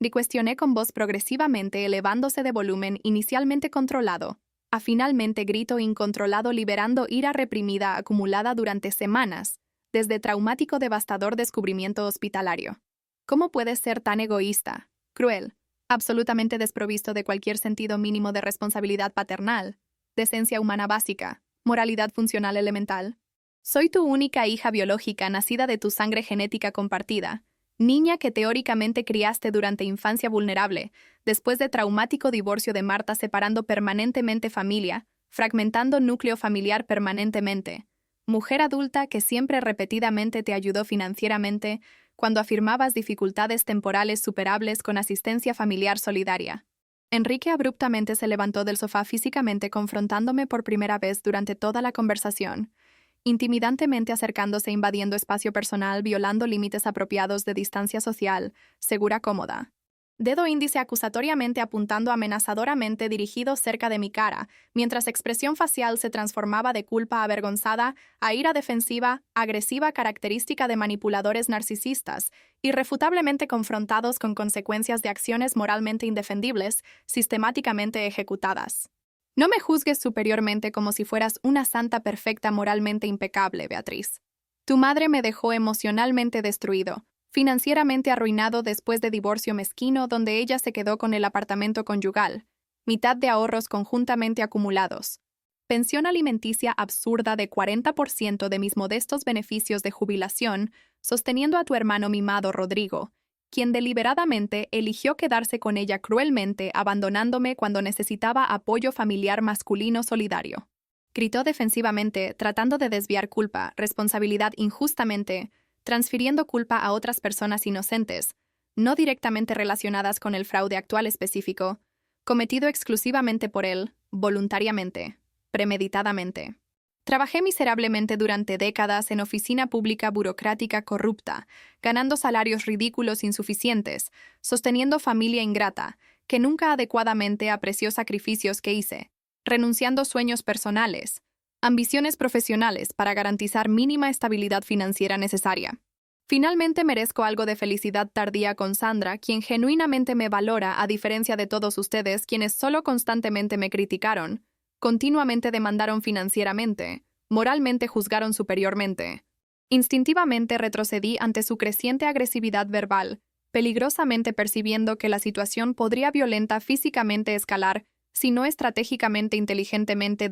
Le cuestioné con voz progresivamente elevándose de volumen inicialmente controlado, a finalmente grito incontrolado liberando ira reprimida acumulada durante semanas, desde traumático devastador descubrimiento hospitalario. ¿Cómo puedes ser tan egoísta, cruel, absolutamente desprovisto de cualquier sentido mínimo de responsabilidad paternal, decencia humana básica, moralidad funcional elemental. Soy tu única hija biológica nacida de tu sangre genética compartida, niña que teóricamente criaste durante infancia vulnerable, después de traumático divorcio de Marta separando permanentemente familia, fragmentando núcleo familiar permanentemente. Mujer adulta que siempre repetidamente te ayudó financieramente cuando afirmabas dificultades temporales superables con asistencia familiar solidaria. Enrique abruptamente se levantó del sofá físicamente confrontándome por primera vez durante toda la conversación, intimidantemente acercándose invadiendo espacio personal, violando límites apropiados de distancia social, segura cómoda. Dedo índice acusatoriamente apuntando amenazadoramente dirigido cerca de mi cara, mientras expresión facial se transformaba de culpa avergonzada a ira defensiva, agresiva característica de manipuladores narcisistas, irrefutablemente confrontados con consecuencias de acciones moralmente indefendibles, sistemáticamente ejecutadas. No me juzgues superiormente como si fueras una santa perfecta moralmente impecable, Beatriz. Tu madre me dejó emocionalmente destruido, financieramente arruinado después de divorcio mezquino donde ella se quedó con el apartamento conyugal, mitad de ahorros conjuntamente acumulados, pensión alimenticia absurda de 40% de mis modestos beneficios de jubilación, sosteniendo a tu hermano mimado Rodrigo, quien deliberadamente eligió quedarse con ella cruelmente, abandonándome cuando necesitaba apoyo familiar masculino solidario. Gritó defensivamente, tratando de desviar culpa, responsabilidad injustamente, transfiriendo culpa a otras personas inocentes, no directamente relacionadas con el fraude actual específico, cometido exclusivamente por él, voluntariamente, premeditadamente. Trabajé miserablemente durante décadas en oficina pública burocrática corrupta, ganando salarios ridículos insuficientes, sosteniendo familia ingrata, que nunca adecuadamente apreció sacrificios que hice, renunciando sueños personales, ambiciones profesionales para garantizar mínima estabilidad financiera necesaria. Finalmente merezco algo de felicidad tardía con Sandra, quien genuinamente me valora a diferencia de todos ustedes quienes solo constantemente me criticaron, continuamente demandaron financieramente, moralmente juzgaron superiormente. Instintivamente retrocedí ante su creciente agresividad verbal, peligrosamente percibiendo que la situación podría violenta físicamente escalar si no estratégicamente inteligentemente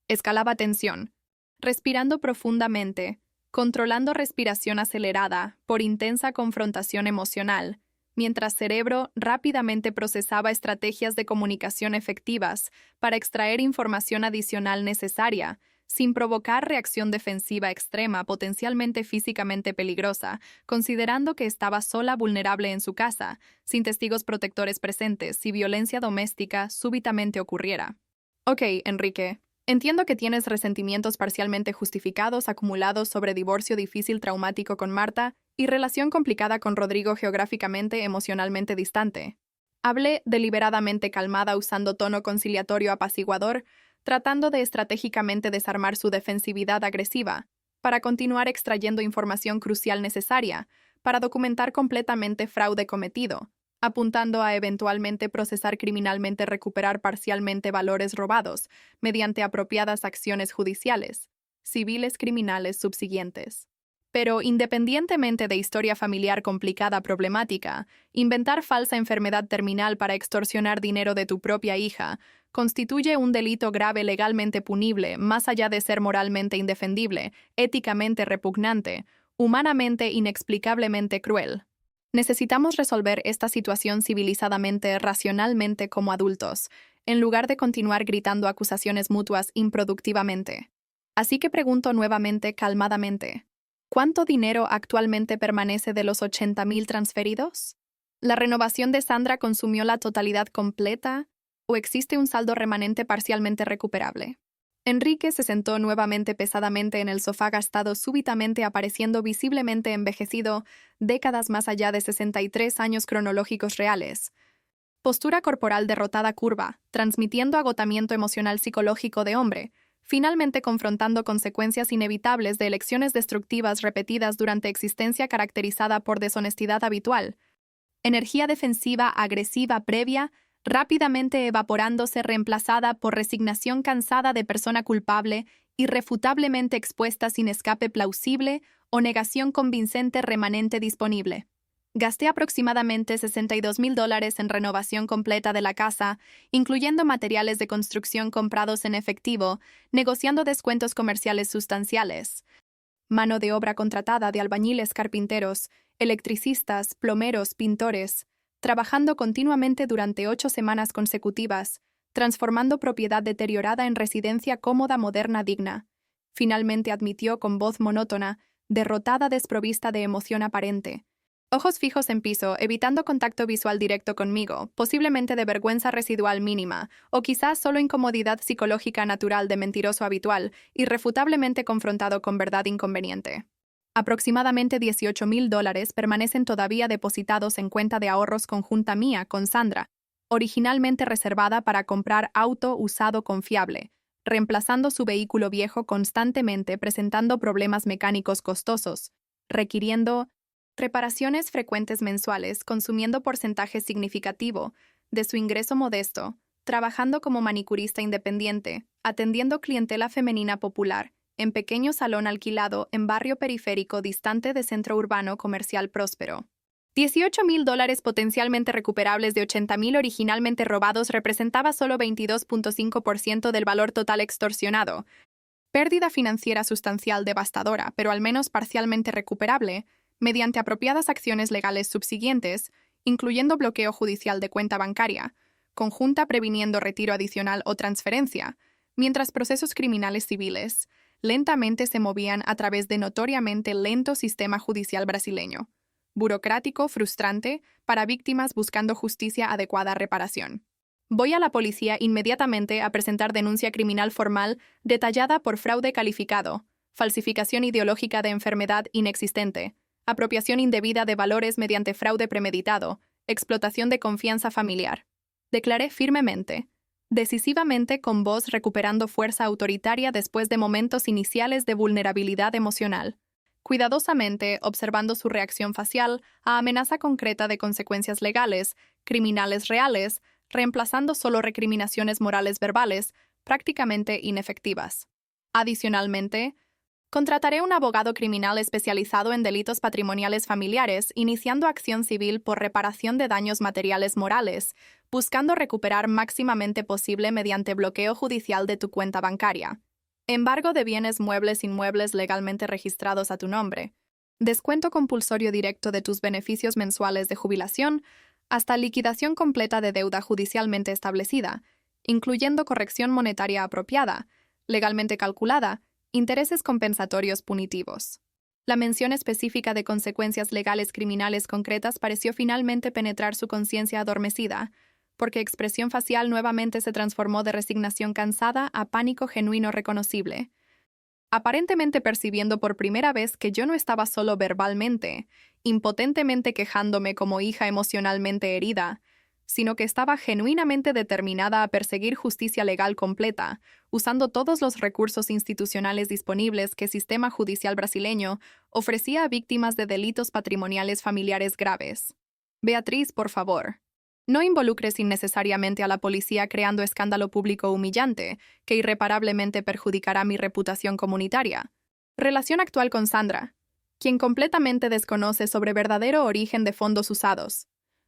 escalaba tensión. Respirando profundamente, controlando respiración acelerada por intensa confrontación emocional, mientras cerebro rápidamente procesaba estrategias de comunicación efectivas para extraer información adicional necesaria, sin provocar reacción defensiva extrema potencialmente físicamente peligrosa, considerando que estaba sola vulnerable en su casa, sin testigos protectores presentes si violencia doméstica súbitamente ocurriera. Ok, Enrique. Entiendo que tienes resentimientos parcialmente justificados acumulados sobre divorcio difícil traumático con Marta y relación complicada con Rodrigo geográficamente emocionalmente distante. Hablé deliberadamente calmada usando tono conciliatorio apaciguador, tratando de estratégicamente desarmar su defensividad agresiva, para continuar extrayendo información crucial necesaria, para documentar completamente fraude cometido, apuntando a eventualmente procesar criminalmente recuperar parcialmente valores robados mediante apropiadas acciones judiciales, civiles criminales subsiguientes. Pero independientemente de historia familiar complicada problemática, inventar falsa enfermedad terminal para extorsionar dinero de tu propia hija constituye un delito grave legalmente punible, más allá de ser moralmente indefendible, éticamente repugnante, humanamente inexplicablemente cruel. Necesitamos resolver esta situación civilizadamente, racionalmente como adultos, en lugar de continuar gritando acusaciones mutuas improductivamente. Así que pregunto nuevamente calmadamente, ¿cuánto dinero actualmente permanece de los 80,000 transferidos? ¿La renovación de Sandra consumió la totalidad completa o existe un saldo remanente parcialmente recuperable? Enrique se sentó nuevamente pesadamente en el sofá gastado súbitamente apareciendo visiblemente envejecido décadas más allá de 63 años cronológicos reales. Postura corporal derrotada curva, transmitiendo agotamiento emocional psicológico de hombre, finalmente confrontando consecuencias inevitables de elecciones destructivas repetidas durante existencia caracterizada por deshonestidad habitual. Energía defensiva agresiva previa, rápidamente evaporándose reemplazada por resignación cansada de persona culpable, irrefutablemente expuesta sin escape plausible o negación convincente remanente disponible. Gasté aproximadamente $62,000 en renovación completa de la casa, incluyendo materiales de construcción comprados en efectivo, negociando descuentos comerciales sustanciales. Mano de obra contratada de albañiles, carpinteros, electricistas, plomeros, pintores, trabajando continuamente durante 8 semanas consecutivas, transformando propiedad deteriorada en residencia cómoda, moderna, digna. Finalmente admitió con voz monótona, derrotada, desprovista de emoción aparente. Ojos fijos en piso, evitando contacto visual directo conmigo, posiblemente de vergüenza residual mínima, o quizás solo incomodidad psicológica natural de mentiroso habitual, irrefutablemente confrontado con verdad inconveniente. Aproximadamente $18,000 permanecen todavía depositados en cuenta de ahorros conjunta mía con Sandra, originalmente reservada para comprar auto usado confiable, reemplazando su vehículo viejo constantemente presentando problemas mecánicos costosos, requiriendo reparaciones frecuentes mensuales, consumiendo porcentaje significativo de su ingreso modesto, trabajando como manicurista independiente, atendiendo clientela femenina popular, en pequeño salón alquilado en barrio periférico distante de centro urbano comercial próspero. $18,000 potencialmente recuperables de $80,000 originalmente robados representaba solo 22.5% del valor total extorsionado. Pérdida financiera sustancial devastadora, pero al menos parcialmente recuperable, mediante apropiadas acciones legales subsiguientes, incluyendo bloqueo judicial de cuenta bancaria, conjunta previniendo retiro adicional o transferencia, mientras procesos criminales civiles lentamente se movían a través de notoriamente lento sistema judicial brasileño, burocrático, frustrante, para víctimas buscando justicia adecuada reparación. Voy a la policía inmediatamente a presentar denuncia criminal formal detallada por fraude calificado, falsificación ideológica de enfermedad inexistente, apropiación indebida de valores mediante fraude premeditado, explotación de confianza familiar. Declaré firmemente, decisivamente, con voz recuperando fuerza autoritaria después de momentos iniciales de vulnerabilidad emocional, cuidadosamente observando su reacción facial a amenaza concreta de consecuencias legales, criminales reales, reemplazando solo recriminaciones morales verbales, prácticamente inefectivas. Adicionalmente, contrataré un abogado criminal especializado en delitos patrimoniales familiares, iniciando acción civil por reparación de daños materiales morales, buscando recuperar máximamente posible mediante bloqueo judicial de tu cuenta bancaria, embargo de bienes muebles inmuebles legalmente registrados a tu nombre, descuento compulsorio directo de tus beneficios mensuales de jubilación, hasta liquidación completa de deuda judicialmente establecida, incluyendo corrección monetaria apropiada, legalmente calculada, intereses compensatorios punitivos. La mención específica de consecuencias legales criminales concretas pareció finalmente penetrar su conciencia adormecida, porque expresión facial nuevamente se transformó de resignación cansada a pánico genuino reconocible, aparentemente percibiendo por primera vez que yo no estaba solo verbalmente, impotentemente quejándome como hija emocionalmente herida, sino que estaba genuinamente determinada a perseguir justicia legal completa, usando todos los recursos institucionales disponibles que el sistema judicial brasileño ofrecía a víctimas de delitos patrimoniales familiares graves. Beatriz, por favor, no involucres innecesariamente a la policía creando escándalo público humillante que irreparablemente perjudicará mi reputación comunitaria. Relación actual con Sandra, quien completamente desconoce sobre verdadero origen de fondos usados,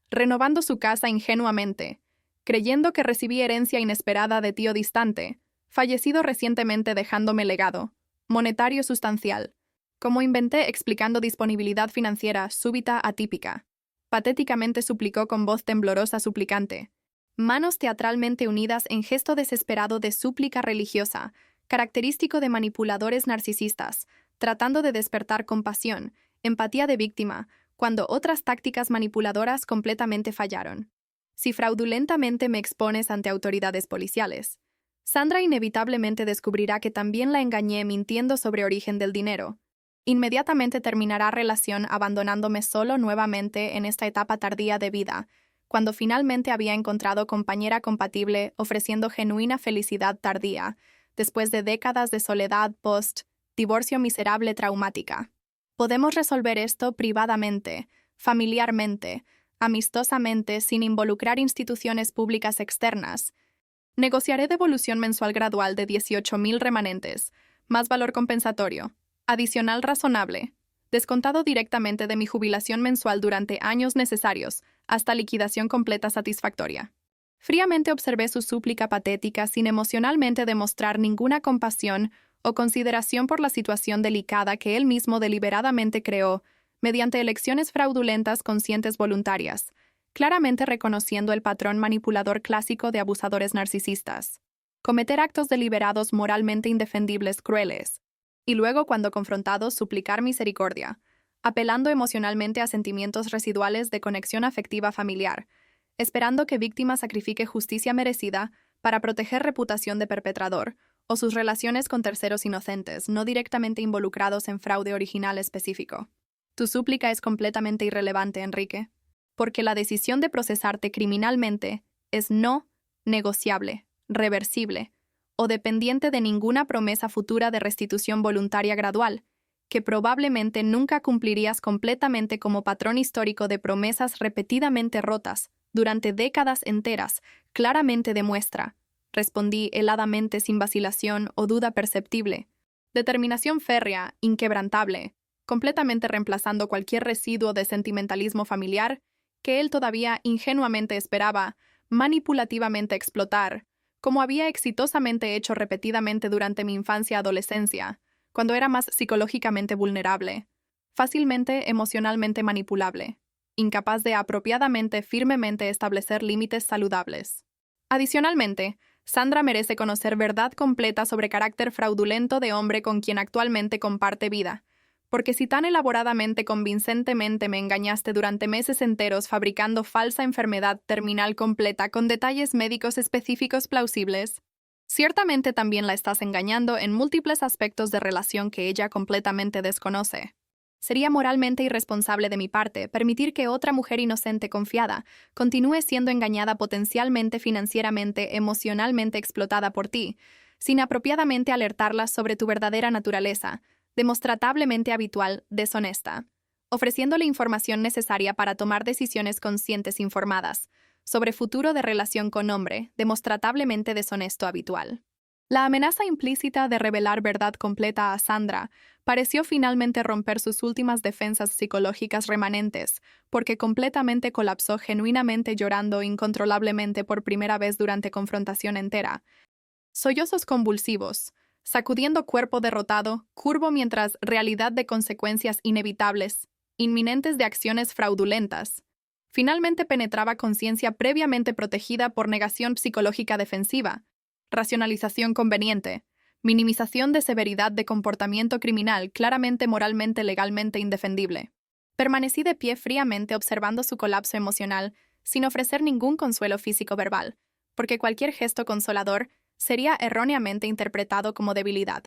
renovando su casa ingenuamente, creyendo que recibí herencia inesperada de tío distante, fallecido recientemente dejándome legado, monetario sustancial, como inventé explicando disponibilidad financiera súbita atípica. Patéticamente suplicó con voz temblorosa suplicante, manos teatralmente unidas en gesto desesperado de súplica religiosa, característico de manipuladores narcisistas, tratando de despertar compasión, empatía de víctima, cuando otras tácticas manipuladoras completamente fallaron. Si fraudulentamente me expones ante autoridades policiales, Sandra inevitablemente descubrirá que también la engañé mintiendo sobre origen del dinero. Inmediatamente terminará relación abandonándome solo nuevamente en esta etapa tardía de vida, cuando finalmente había encontrado compañera compatible ofreciendo genuina felicidad tardía, después de décadas de soledad post-divorcio miserable traumática. Podemos resolver esto privadamente, familiarmente, amistosamente, sin involucrar instituciones públicas externas. Negociaré devolución mensual gradual de 18,000 remanentes, más valor compensatorio, adicional razonable, descontado directamente de mi jubilación mensual durante años necesarios, hasta liquidación completa satisfactoria. Fríamente observé su súplica patética sin emocionalmente demostrar ninguna compasión o consideración por la situación delicada que él mismo deliberadamente creó, mediante elecciones fraudulentas conscientes voluntarias, claramente reconociendo el patrón manipulador clásico de abusadores narcisistas. Cometer actos deliberados moralmente indefendibles crueles, y luego, cuando confrontados, suplicar misericordia, apelando emocionalmente a sentimientos residuales de conexión afectiva familiar, esperando que víctima sacrifique justicia merecida para proteger reputación de perpetrador o sus relaciones con terceros inocentes, no directamente involucrados en fraude original específico. Tu súplica es completamente irrelevante, Enrique, porque la decisión de procesarte criminalmente es no negociable, reversible o dependiente de ninguna promesa futura de restitución voluntaria gradual, que probablemente nunca cumplirías completamente como patrón histórico de promesas repetidamente rotas durante décadas enteras, claramente demuestra, respondí heladamente sin vacilación o duda perceptible. Determinación férrea, inquebrantable, completamente reemplazando cualquier residuo de sentimentalismo familiar que él todavía ingenuamente esperaba manipulativamente explotar, como había exitosamente hecho repetidamente durante mi infancia-adolescencia, cuando era más psicológicamente vulnerable, fácilmente emocionalmente manipulable, incapaz de apropiadamente firmemente establecer límites saludables. Adicionalmente, Sandra merece conocer verdad completa sobre carácter fraudulento de hombre con quien actualmente comparte vida, porque si tan elaboradamente convincentemente me engañaste durante meses enteros fabricando falsa enfermedad terminal completa con detalles médicos específicos plausibles, ciertamente también la estás engañando en múltiples aspectos de relación que ella completamente desconoce. Sería moralmente irresponsable de mi parte permitir que otra mujer inocente confiada continúe siendo engañada potencialmente financieramente, emocionalmente explotada por ti, sin apropiadamente alertarla sobre tu verdadera naturaleza, demostrablemente habitual, deshonesta, ofreciéndole información necesaria para tomar decisiones conscientes informadas sobre futuro de relación con hombre, demostrablemente deshonesto habitual. La amenaza implícita de revelar verdad completa a Sandra pareció finalmente romper sus últimas defensas psicológicas remanentes, porque completamente colapsó genuinamente llorando incontrolablemente por primera vez durante confrontación entera. Sollozos convulsivos, sacudiendo cuerpo derrotado, curvo mientras realidad de consecuencias inevitables, inminentes de acciones fraudulentas. Finalmente penetraba conciencia previamente protegida por negación psicológica defensiva, racionalización conveniente, minimización de severidad de comportamiento criminal claramente moralmente legalmente indefendible. Permanecí de pie fríamente observando su colapso emocional, sin ofrecer ningún consuelo físico verbal, porque cualquier gesto consolador sería erróneamente interpretado como debilidad.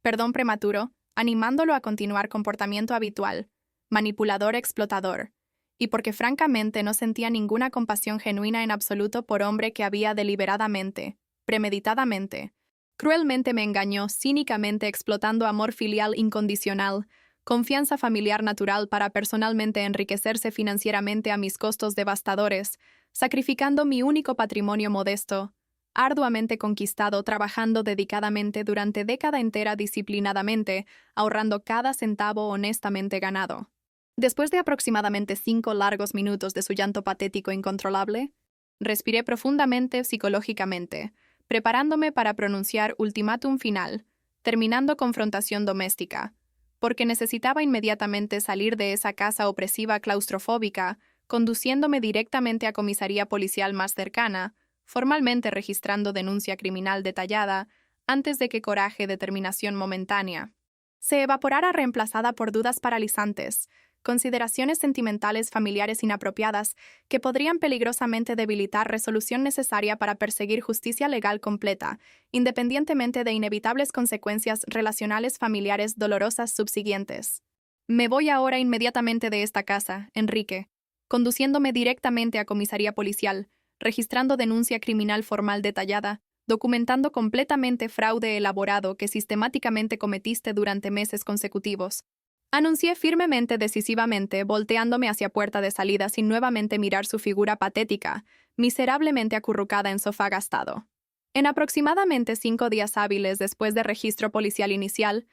Perdón prematuro, animándolo a continuar comportamiento habitual, manipulador explotador, y porque francamente no sentía ninguna compasión genuina en absoluto por hombre que había deliberadamente, premeditadamente, cruelmente me engañó, cínicamente explotando amor filial incondicional, confianza familiar natural para personalmente enriquecerse financieramente a mis costos devastadores, sacrificando mi único patrimonio modesto, arduamente conquistado, trabajando dedicadamente durante década entera disciplinadamente, ahorrando cada centavo honestamente ganado. Después de aproximadamente 5 largos minutos de su llanto patético e incontrolable, respiré profundamente psicológicamente, preparándome para pronunciar ultimátum final, terminando confrontación doméstica, porque necesitaba inmediatamente salir de esa casa opresiva claustrofóbica, conduciéndome directamente a comisaría policial más cercana, formalmente registrando denuncia criminal detallada, antes de que coraje determinación momentánea se evaporara reemplazada por dudas paralizantes, consideraciones sentimentales familiares inapropiadas que podrían peligrosamente debilitar resolución necesaria para perseguir justicia legal completa, independientemente de inevitables consecuencias relacionales familiares dolorosas subsiguientes. Me voy ahora inmediatamente de esta casa, Enrique, conduciéndome directamente a comisaría policial, registrando denuncia criminal formal detallada, documentando completamente fraude elaborado que sistemáticamente cometiste durante meses consecutivos. Anuncié firmemente, decisivamente, volteándome hacia puerta de salida sin nuevamente mirar su figura patética, miserablemente acurrucada en sofá gastado. En aproximadamente 5 días hábiles después de registro policial inicial,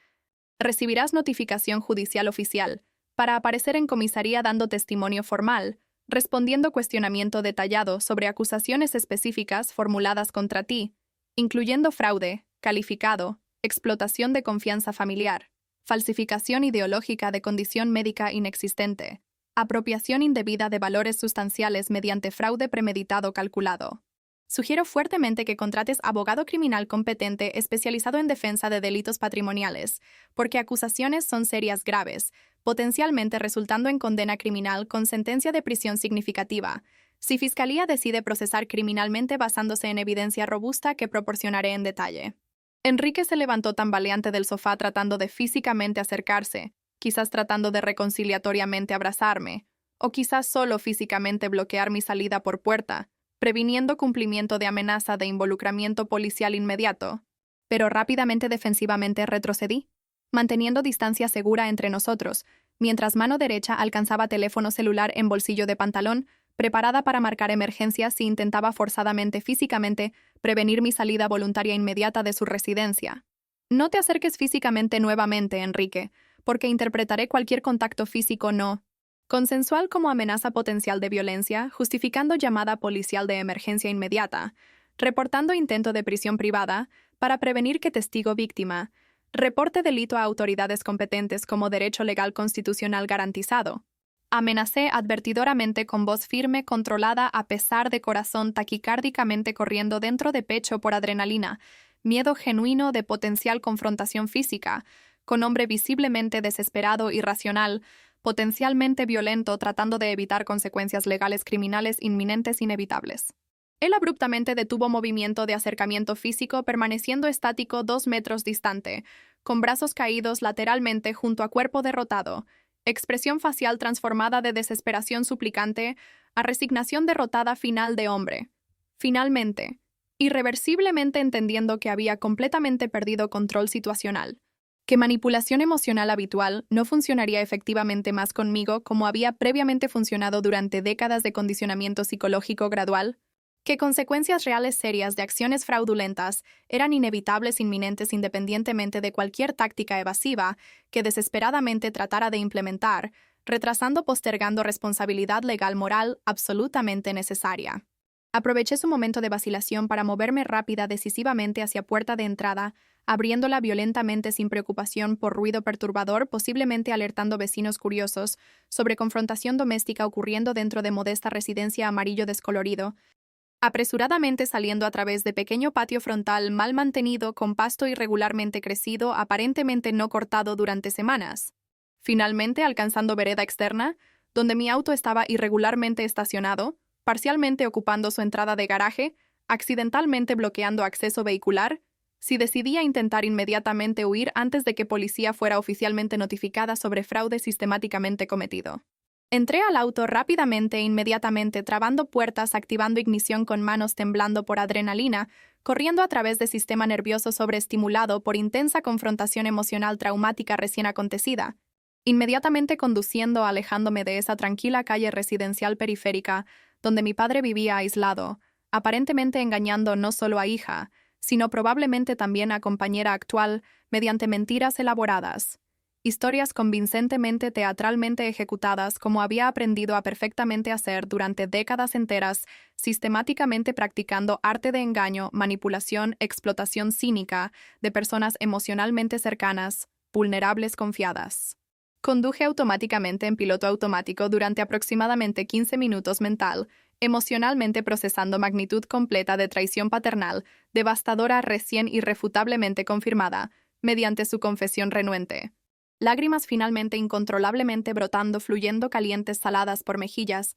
recibirás notificación judicial oficial, para aparecer en comisaría dando testimonio formal, respondiendo cuestionamiento detallado sobre acusaciones específicas formuladas contra ti, incluyendo fraude, calificado, explotación de confianza familiar, falsificación ideológica de condición médica inexistente, apropiación indebida de valores sustanciales mediante fraude premeditado calculado. Sugiero fuertemente que contrates abogado criminal competente especializado en defensa de delitos patrimoniales, porque acusaciones son serias graves, potencialmente resultando en condena criminal con sentencia de prisión significativa, si Fiscalía decide procesar criminalmente basándose en evidencia robusta que proporcionaré en detalle. Enrique se levantó tambaleante del sofá tratando de físicamente acercarse, quizás tratando de reconciliatoriamente abrazarme, o quizás solo físicamente bloquear mi salida por puerta, previniendo cumplimiento de amenaza de involucramiento policial inmediato. Pero rápidamente defensivamente retrocedí, manteniendo distancia segura entre nosotros, mientras mano derecha alcanzaba teléfono celular en bolsillo de pantalón, preparada para marcar emergencias si intentaba forzadamente físicamente prevenir mi salida voluntaria inmediata de su residencia. No te acerques físicamente nuevamente, Enrique, porque interpretaré cualquier contacto físico no consensual como amenaza potencial de violencia, justificando llamada policial de emergencia inmediata, reportando intento de prisión privada para prevenir que testigo víctima reporte delito a autoridades competentes como derecho legal constitucional garantizado. Amenacé advertidoramente con voz firme, controlada a pesar de corazón taquicárdicamente corriendo dentro de pecho por adrenalina, miedo genuino de potencial confrontación física, con hombre visiblemente desesperado y racional, potencialmente violento tratando de evitar consecuencias legales criminales inminentes inevitables. Él abruptamente detuvo movimiento de acercamiento físico permaneciendo estático 2 metros distante, con brazos caídos lateralmente junto a cuerpo derrotado, expresión facial transformada de desesperación suplicante a resignación derrotada final de hombre. Finalmente, irreversiblemente entendiendo que había completamente perdido control situacional, que manipulación emocional habitual no funcionaría efectivamente más conmigo como había previamente funcionado durante décadas de condicionamiento psicológico gradual, que consecuencias reales serias de acciones fraudulentas eran inevitables inminentes independientemente de cualquier táctica evasiva que desesperadamente tratara de implementar, retrasando postergando responsabilidad legal moral absolutamente necesaria. Aproveché su momento de vacilación para moverme rápida decisivamente hacia puerta de entrada, abriéndola violentamente sin preocupación por ruido perturbador, posiblemente alertando vecinos curiosos sobre confrontación doméstica ocurriendo dentro de modesta residencia amarillo descolorido, apresuradamente saliendo a través de pequeño patio frontal mal mantenido con pasto irregularmente crecido, aparentemente no cortado durante semanas. Finalmente alcanzando vereda externa, donde mi auto estaba irregularmente estacionado, parcialmente ocupando su entrada de garaje, accidentalmente bloqueando acceso vehicular, si decidía intentar inmediatamente huir antes de que policía fuera oficialmente notificada sobre fraude sistemáticamente cometido. Entré al auto rápidamente e inmediatamente, trabando puertas, activando ignición con manos temblando por adrenalina, corriendo a través de sistema nervioso sobreestimulado por intensa confrontación emocional traumática recién acontecida, inmediatamente conduciendo, alejándome de esa tranquila calle residencial periférica donde mi padre vivía aislado, aparentemente engañando no solo a hija, sino probablemente también a compañera actual mediante mentiras elaboradas. Historias convincentemente teatralmente ejecutadas como había aprendido a perfectamente hacer durante décadas enteras, sistemáticamente practicando arte de engaño, manipulación, explotación cínica de personas emocionalmente cercanas, vulnerables, confiadas. Conduje automáticamente en piloto automático durante aproximadamente 15 minutos mental, emocionalmente procesando magnitud completa de traición paternal, devastadora recién irrefutablemente confirmada, mediante su confesión renuente. Lágrimas finalmente incontrolablemente brotando, fluyendo calientes saladas por mejillas,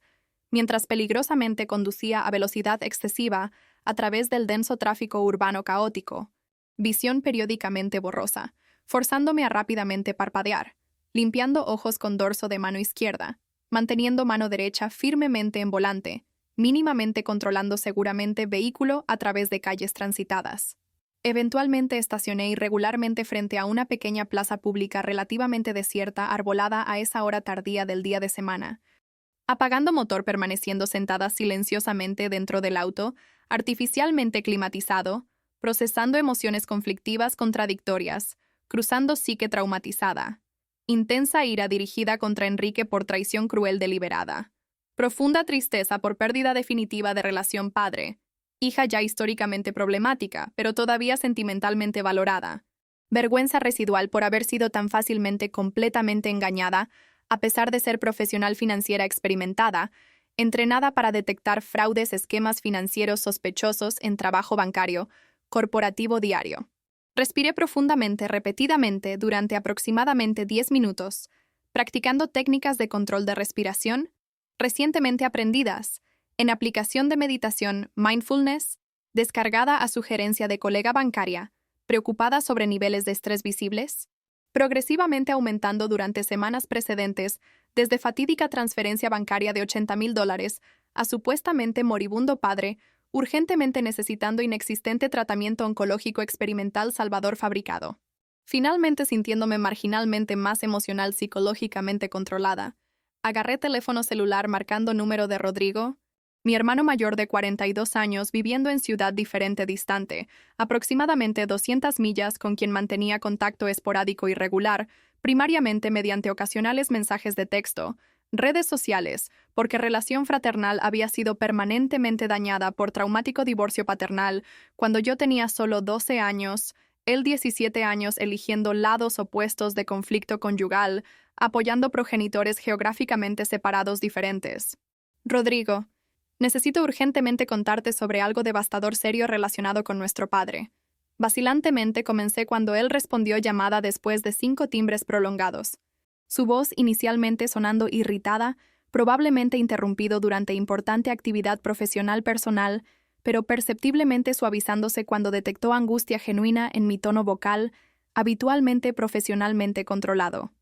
mientras peligrosamente conducía a velocidad excesiva a través del denso tráfico urbano caótico. Visión periódicamente borrosa, forzándome a rápidamente parpadear, limpiando ojos con dorso de mano izquierda, manteniendo mano derecha firmemente en volante, mínimamente controlando seguramente vehículo a través de calles transitadas. Eventualmente estacioné irregularmente frente a una pequeña plaza pública relativamente desierta, arbolada a esa hora tardía del día de semana. Apagando motor, permaneciendo sentada silenciosamente dentro del auto, artificialmente climatizado, procesando emociones conflictivas contradictorias, cruzando psique traumatizada. Intensa ira dirigida contra Enrique por traición cruel deliberada. Profunda tristeza por pérdida definitiva de relación padre. Hija ya históricamente problemática, pero todavía sentimentalmente valorada. Vergüenza residual por haber sido tan fácilmente completamente engañada, a pesar de ser profesional financiera experimentada, entrenada para detectar fraudes, esquemas financieros sospechosos en trabajo bancario, corporativo diario. Respiré profundamente, repetidamente, durante aproximadamente 10 minutos, practicando técnicas de control de respiración, recientemente aprendidas, en aplicación de meditación mindfulness, descargada a sugerencia de colega bancaria, preocupada sobre niveles de estrés visibles, progresivamente aumentando durante semanas precedentes, desde fatídica transferencia bancaria de $80,000 a supuestamente moribundo padre, urgentemente necesitando inexistente tratamiento oncológico experimental Salvador fabricado. Finalmente sintiéndome marginalmente más emocional psicológicamente controlada, agarré teléfono celular marcando número de Rodrigo, mi hermano mayor de 42 años viviendo en ciudad diferente distante, aproximadamente 200 millas con quien mantenía contacto esporádico y regular, primariamente mediante ocasionales mensajes de texto, redes sociales, porque relación fraternal había sido permanentemente dañada por traumático divorcio paternal cuando yo tenía solo 12 años, él 17 años eligiendo lados opuestos de conflicto conyugal, apoyando progenitores geográficamente separados diferentes. Rodrigo, necesito urgentemente contarte sobre algo devastador serio relacionado con nuestro padre. Vacilantemente comencé cuando él respondió llamada después de 5 timbres prolongados. Su voz inicialmente sonando irritada, probablemente interrumpido durante importante actividad profesional personal, pero perceptiblemente suavizándose cuando detectó angustia genuina en mi tono vocal, habitualmente profesionalmente controlado.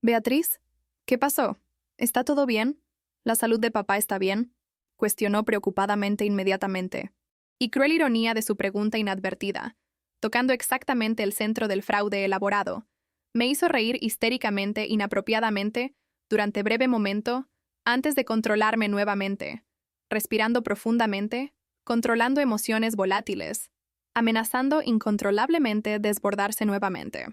«Beatriz, ¿qué pasó? ¿Está todo bien? ¿La salud de papá está bien?», cuestionó preocupadamente inmediatamente. Y cruel ironía de su pregunta inadvertida, tocando exactamente el centro del fraude elaborado, me hizo reír histéricamente, inapropiadamente, durante breve momento, antes de controlarme nuevamente, respirando profundamente, controlando emociones volátiles, amenazando incontrolablemente desbordarse nuevamente.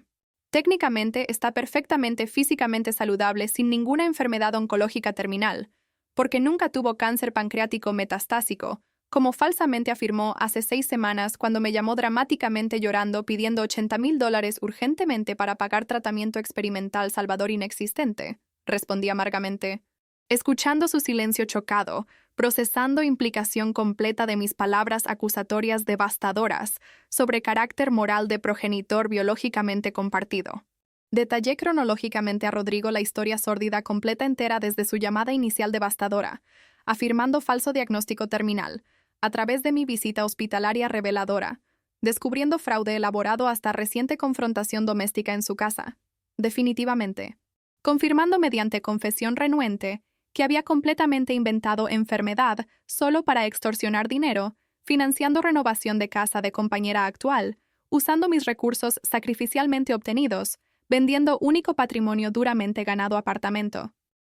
Técnicamente está perfectamente físicamente saludable sin ninguna enfermedad oncológica terminal, porque nunca tuvo cáncer pancreático metastásico, como falsamente afirmó hace 6 semanas cuando me llamó dramáticamente llorando pidiendo $80,000 urgentemente para pagar tratamiento experimental Salvador inexistente, respondí amargamente. Escuchando su silencio chocado, procesando implicación completa de mis palabras acusatorias devastadoras sobre carácter moral de progenitor biológicamente compartido. Detallé cronológicamente a Rodrigo la historia sórdida completa entera desde su llamada inicial devastadora, afirmando falso diagnóstico terminal, a través de mi visita hospitalaria reveladora, descubriendo fraude elaborado hasta reciente confrontación doméstica en su casa. Definitivamente. Confirmando mediante confesión renuente que había completamente inventado enfermedad solo para extorsionar dinero, financiando renovación de casa de compañera actual, usando mis recursos sacrificialmente obtenidos, vendiendo único patrimonio duramente ganado apartamento.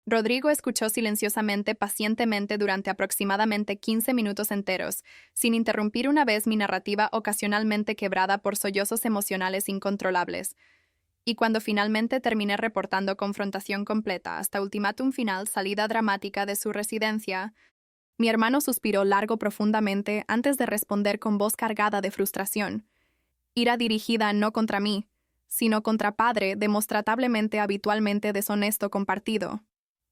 Rodrigo escuchó silenciosamente, pacientemente durante aproximadamente 15 minutos enteros, sin interrumpir una vez mi narrativa ocasionalmente quebrada por sollozos emocionales incontrolables. Y cuando finalmente terminé reportando confrontación completa hasta ultimátum final, salida dramática de su residencia, mi hermano suspiró largo profundamente antes de responder con voz cargada de frustración. Ira dirigida no contra mí, sino contra padre demostratablemente habitualmente deshonesto compartido.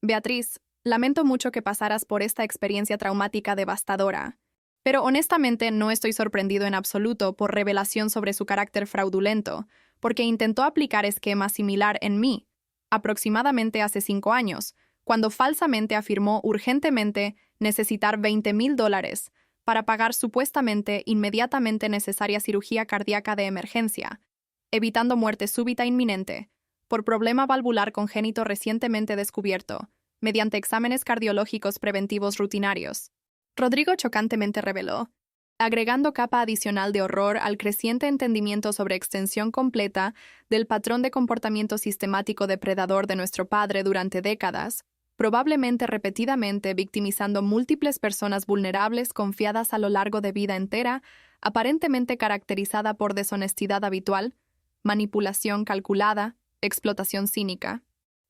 Beatriz, lamento mucho que pasaras por esta experiencia traumática devastadora, pero honestamente no estoy sorprendido en absoluto por revelación sobre su carácter fraudulento, porque intentó aplicar esquema similar en mí, aproximadamente hace 5 años, cuando falsamente afirmó urgentemente necesitar $20,000 para pagar supuestamente inmediatamente necesaria cirugía cardíaca de emergencia, evitando muerte súbita inminente, por problema valvular congénito recientemente descubierto, mediante exámenes cardiológicos preventivos rutinarios. Rodrigo chocantemente reveló, agregando capa adicional de horror al creciente entendimiento sobre extensión completa del patrón de comportamiento sistemático depredador de nuestro padre durante décadas, probablemente repetidamente victimizando múltiples personas vulnerables confiadas a lo largo de vida entera, aparentemente caracterizada por deshonestidad habitual, manipulación calculada, explotación cínica,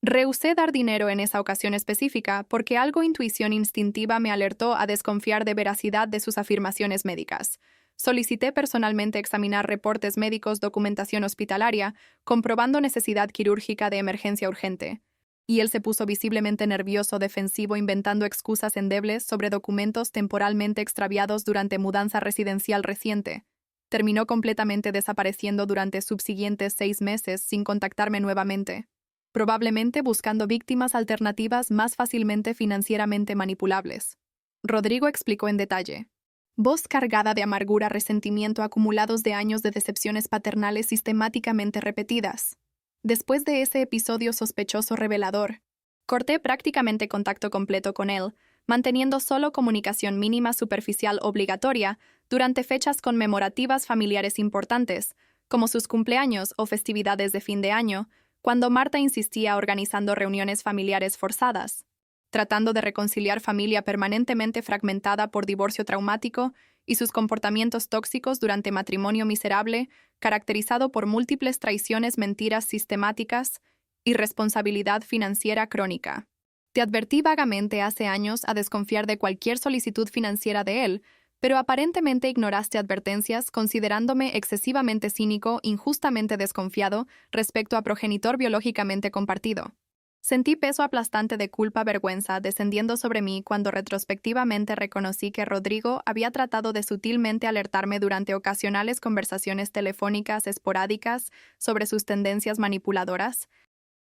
Rehusé dar dinero en esa ocasión específica porque algo intuición instintiva me alertó a desconfiar de veracidad de sus afirmaciones médicas. Solicité personalmente examinar reportes médicos, documentación hospitalaria, comprobando necesidad quirúrgica de emergencia urgente. Y él se puso visiblemente nervioso, defensivo, inventando excusas endebles sobre documentos temporalmente extraviados durante mudanza residencial reciente. Terminó completamente desapareciendo durante subsiguientes 6 meses sin contactarme nuevamente, probablemente buscando víctimas alternativas más fácilmente financieramente manipulables. Rodrigo explicó en detalle. Voz cargada de amargura, resentimiento acumulados de años de decepciones paternales sistemáticamente repetidas. Después de ese episodio sospechoso revelador, corté prácticamente contacto completo con él, manteniendo solo comunicación mínima superficial obligatoria durante fechas conmemorativas familiares importantes, como sus cumpleaños o festividades de fin de año, cuando Marta insistía organizando reuniones familiares forzadas, tratando de reconciliar familia permanentemente fragmentada por divorcio traumático y sus comportamientos tóxicos durante matrimonio miserable, caracterizado por múltiples traiciones, mentiras sistemáticas y responsabilidad financiera crónica. Te advertí vagamente hace años a desconfiar de cualquier solicitud financiera de él, pero aparentemente ignoraste advertencias considerándome excesivamente cínico, injustamente desconfiado respecto a progenitor biológicamente compartido. Sentí peso aplastante de culpa-vergüenza descendiendo sobre mí cuando retrospectivamente reconocí que Rodrigo había tratado de sutilmente alertarme durante ocasionales conversaciones telefónicas esporádicas sobre sus tendencias manipuladoras,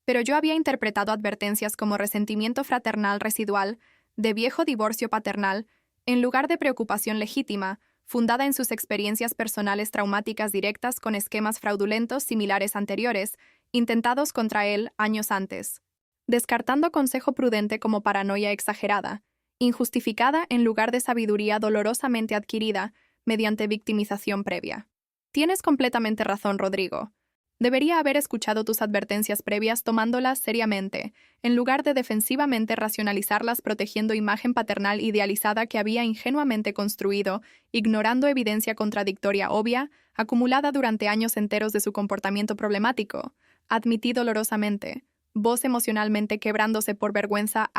pero yo había interpretado advertencias como resentimiento fraternal residual, de viejo divorcio paternal, en lugar de preocupación legítima, fundada en sus experiencias personales traumáticas directas con esquemas fraudulentos similares anteriores, intentados contra él años antes. Descartando consejo prudente como paranoia exagerada, injustificada en lugar de sabiduría dolorosamente adquirida mediante victimización previa. Tienes completamente razón, Rodrigo. Debería haber escuchado tus advertencias previas tomándolas seriamente, en lugar de defensivamente racionalizarlas protegiendo imagen paternal idealizada que había ingenuamente construido, ignorando evidencia contradictoria obvia, acumulada durante años enteros de su comportamiento problemático. Admití dolorosamente, voz emocionalmente quebrándose por vergüenza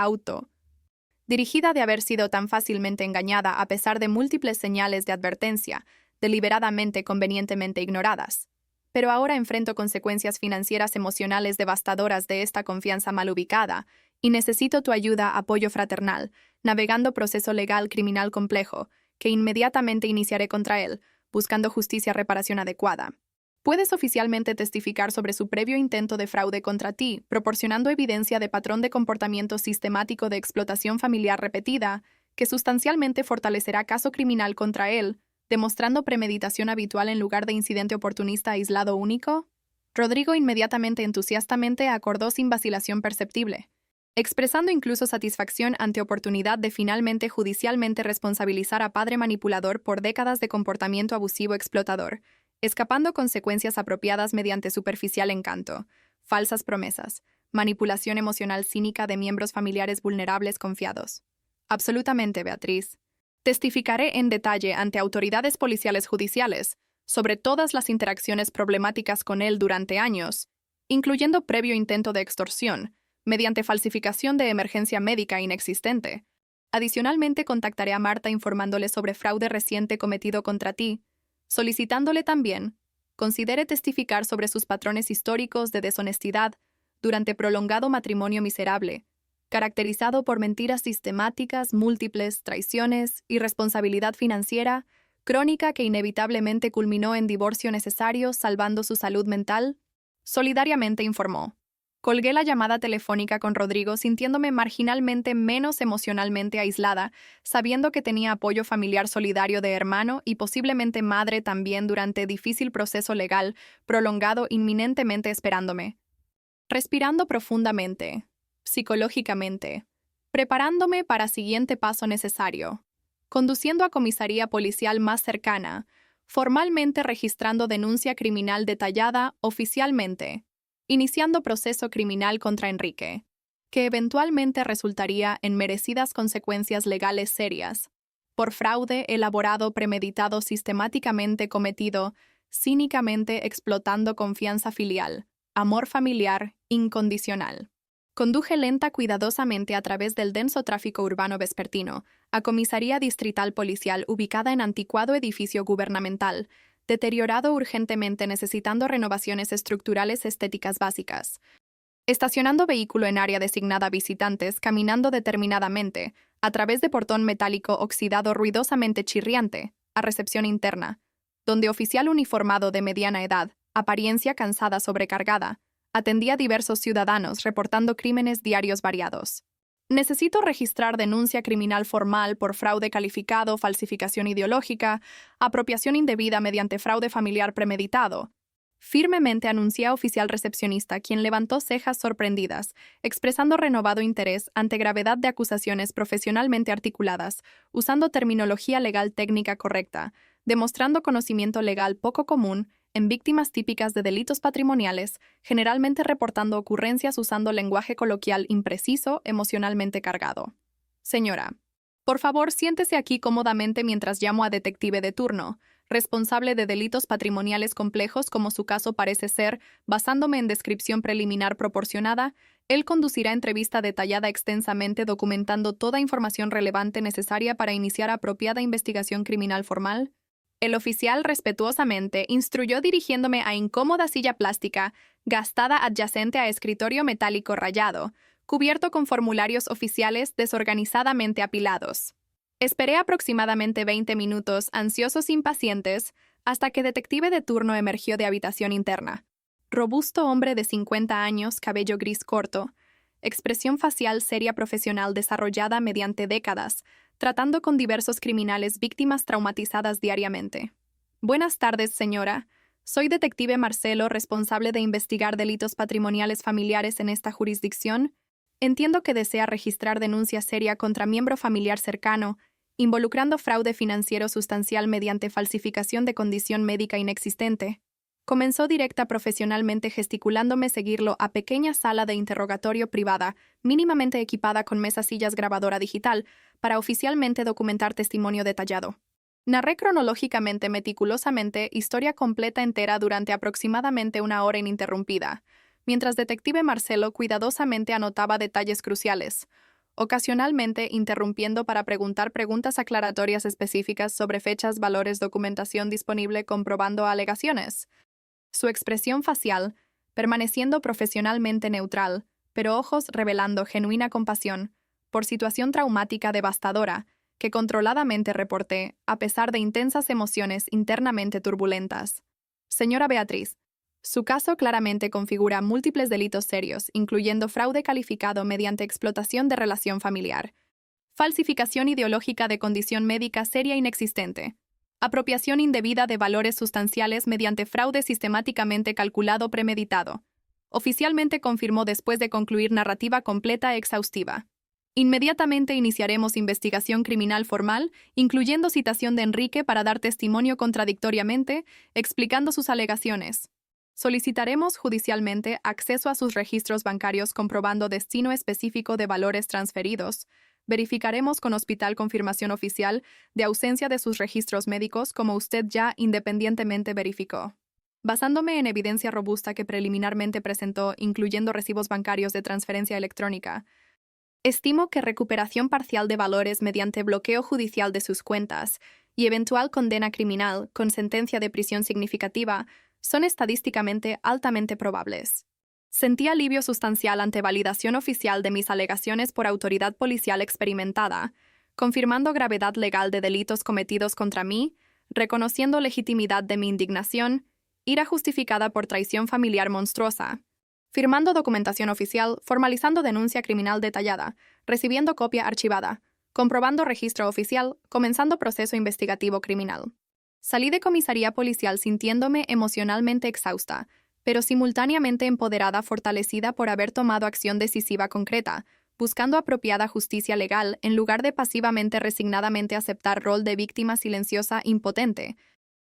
dirigida de haber sido tan fácilmente engañada a pesar de múltiples señales de advertencia, deliberadamente convenientemente ignoradas. Pero ahora enfrento consecuencias financieras emocionales devastadoras de esta confianza mal ubicada, y necesito tu ayuda, apoyo fraternal, navegando proceso legal criminal complejo, que inmediatamente iniciaré contra él, buscando justicia reparación adecuada. Puedes oficialmente testificar sobre su previo intento de fraude contra ti, proporcionando evidencia de patrón de comportamiento sistemático de explotación familiar repetida, que sustancialmente fortalecerá caso criminal contra él, demostrando premeditación habitual en lugar de incidente oportunista aislado único. Rodrigo inmediatamente entusiastamente acordó sin vacilación perceptible, expresando incluso satisfacción ante oportunidad de finalmente judicialmente responsabilizar a padre manipulador por décadas de comportamiento abusivo explotador, escapando consecuencias apropiadas mediante superficial encanto, falsas promesas, manipulación emocional cínica de miembros familiares vulnerables confiados. Absolutamente, Beatriz. Testificaré en detalle ante autoridades policiales judiciales sobre todas las interacciones problemáticas con él durante años, incluyendo previo intento de extorsión, mediante falsificación de emergencia médica inexistente. Adicionalmente, contactaré a Marta informándole sobre fraude reciente cometido contra ti, solicitándole también considere testificar sobre sus patrones históricos de deshonestidad durante prolongado matrimonio miserable, caracterizado por mentiras sistemáticas, múltiples traiciones, irresponsabilidad financiera, crónica que inevitablemente culminó en divorcio necesario salvando su salud mental. Solidariamente informó. Colgué la llamada telefónica con Rodrigo sintiéndome marginalmente menos emocionalmente aislada, sabiendo que tenía apoyo familiar solidario de hermano y posiblemente madre también durante difícil proceso legal, prolongado inminentemente esperándome. Respirando profundamente, psicológicamente, preparándome para siguiente paso necesario, conduciendo a comisaría policial más cercana, formalmente registrando denuncia criminal detallada oficialmente, iniciando proceso criminal contra Enrique, que eventualmente resultaría en merecidas consecuencias legales serias, por fraude elaborado, premeditado, sistemáticamente cometido, cínicamente explotando confianza filial, amor familiar incondicional. Conduje lenta cuidadosamente a través del denso tráfico urbano vespertino, a comisaría distrital policial ubicada en anticuado edificio gubernamental, deteriorado urgentemente necesitando renovaciones estructurales estéticas básicas. Estacionando vehículo en área designada a visitantes, caminando determinadamente, a través de portón metálico oxidado ruidosamente chirriante, a recepción interna, donde oficial uniformado de mediana edad, apariencia cansada sobrecargada, atendía a diversos ciudadanos reportando crímenes diarios variados. Necesito registrar denuncia criminal formal por fraude calificado, falsificación ideológica, apropiación indebida mediante fraude familiar premeditado. Firmemente anuncié a oficial recepcionista, quien levantó cejas sorprendidas, expresando renovado interés ante gravedad de acusaciones profesionalmente articuladas, usando terminología legal técnica correcta, demostrando conocimiento legal poco común en víctimas típicas de delitos patrimoniales, generalmente reportando ocurrencias usando lenguaje coloquial impreciso, emocionalmente cargado. Señora, por favor, siéntese aquí cómodamente mientras llamo a detective de turno, responsable de delitos patrimoniales complejos como su caso parece ser, basándome en descripción preliminar proporcionada, él conducirá entrevista detallada extensamente documentando toda información relevante necesaria para iniciar apropiada investigación criminal formal. El oficial respetuosamente instruyó dirigiéndome a incómoda silla plástica, gastada adyacente a escritorio metálico rayado, cubierto con formularios oficiales desorganizadamente apilados. Esperé aproximadamente 20 minutos, ansiosos e impacientes, hasta que detective de turno emergió de habitación interna. Robusto hombre de 50 años, cabello gris corto, expresión facial seria profesional desarrollada mediante décadas, tratando con diversos criminales víctimas traumatizadas diariamente. Buenas tardes, señora. Soy detective Marcelo, responsable de investigar delitos patrimoniales familiares en esta jurisdicción. Entiendo que desea registrar denuncia seria contra miembro familiar cercano, involucrando fraude financiero sustancial mediante falsificación de condición médica inexistente. Comenzó directa profesionalmente gesticulándome seguirlo a pequeña sala de interrogatorio privada, mínimamente equipada con mesas sillas grabadora digital, para oficialmente documentar testimonio detallado. Narré cronológicamente, meticulosamente, historia completa entera durante aproximadamente una hora ininterrumpida, mientras detective Marcelo cuidadosamente anotaba detalles cruciales, ocasionalmente interrumpiendo para preguntar preguntas aclaratorias específicas sobre fechas, valores, documentación disponible comprobando alegaciones. Su expresión facial, permaneciendo profesionalmente neutral, pero ojos revelando genuina compasión, por situación traumática devastadora, que controladamente reporté, a pesar de intensas emociones internamente turbulentas. Señora Beatriz, su caso claramente configura múltiples delitos serios, incluyendo fraude calificado mediante explotación de relación familiar, falsificación ideológica de condición médica seria inexistente, apropiación indebida de valores sustanciales mediante fraude sistemáticamente calculado premeditado. Oficialmente confirmó después de concluir narrativa completa e exhaustiva. Inmediatamente iniciaremos investigación criminal formal, incluyendo citación de Enrique para dar testimonio contradictoriamente, explicando sus alegaciones. Solicitaremos judicialmente acceso a sus registros bancarios comprobando destino específico de valores transferidos. Verificaremos con hospital confirmación oficial de ausencia de sus registros médicos como usted ya independientemente verificó. Basándome en evidencia robusta que preliminarmente presentó, incluyendo recibos bancarios de transferencia electrónica, estimo que recuperación parcial de valores mediante bloqueo judicial de sus cuentas y eventual condena criminal con sentencia de prisión significativa son estadísticamente altamente probables. Sentí alivio sustancial ante validación oficial de mis alegaciones por autoridad policial experimentada, confirmando gravedad legal de delitos cometidos contra mí, reconociendo legitimidad de mi indignación, ira justificada por traición familiar monstruosa, firmando documentación oficial, formalizando denuncia criminal detallada, recibiendo copia archivada, comprobando registro oficial, comenzando proceso investigativo criminal. Salí de comisaría policial sintiéndome emocionalmente exhausta, pero simultáneamente empoderada, fortalecida por haber tomado acción decisiva concreta, buscando apropiada justicia legal en lugar de pasivamente resignadamente aceptar rol de víctima silenciosa impotente,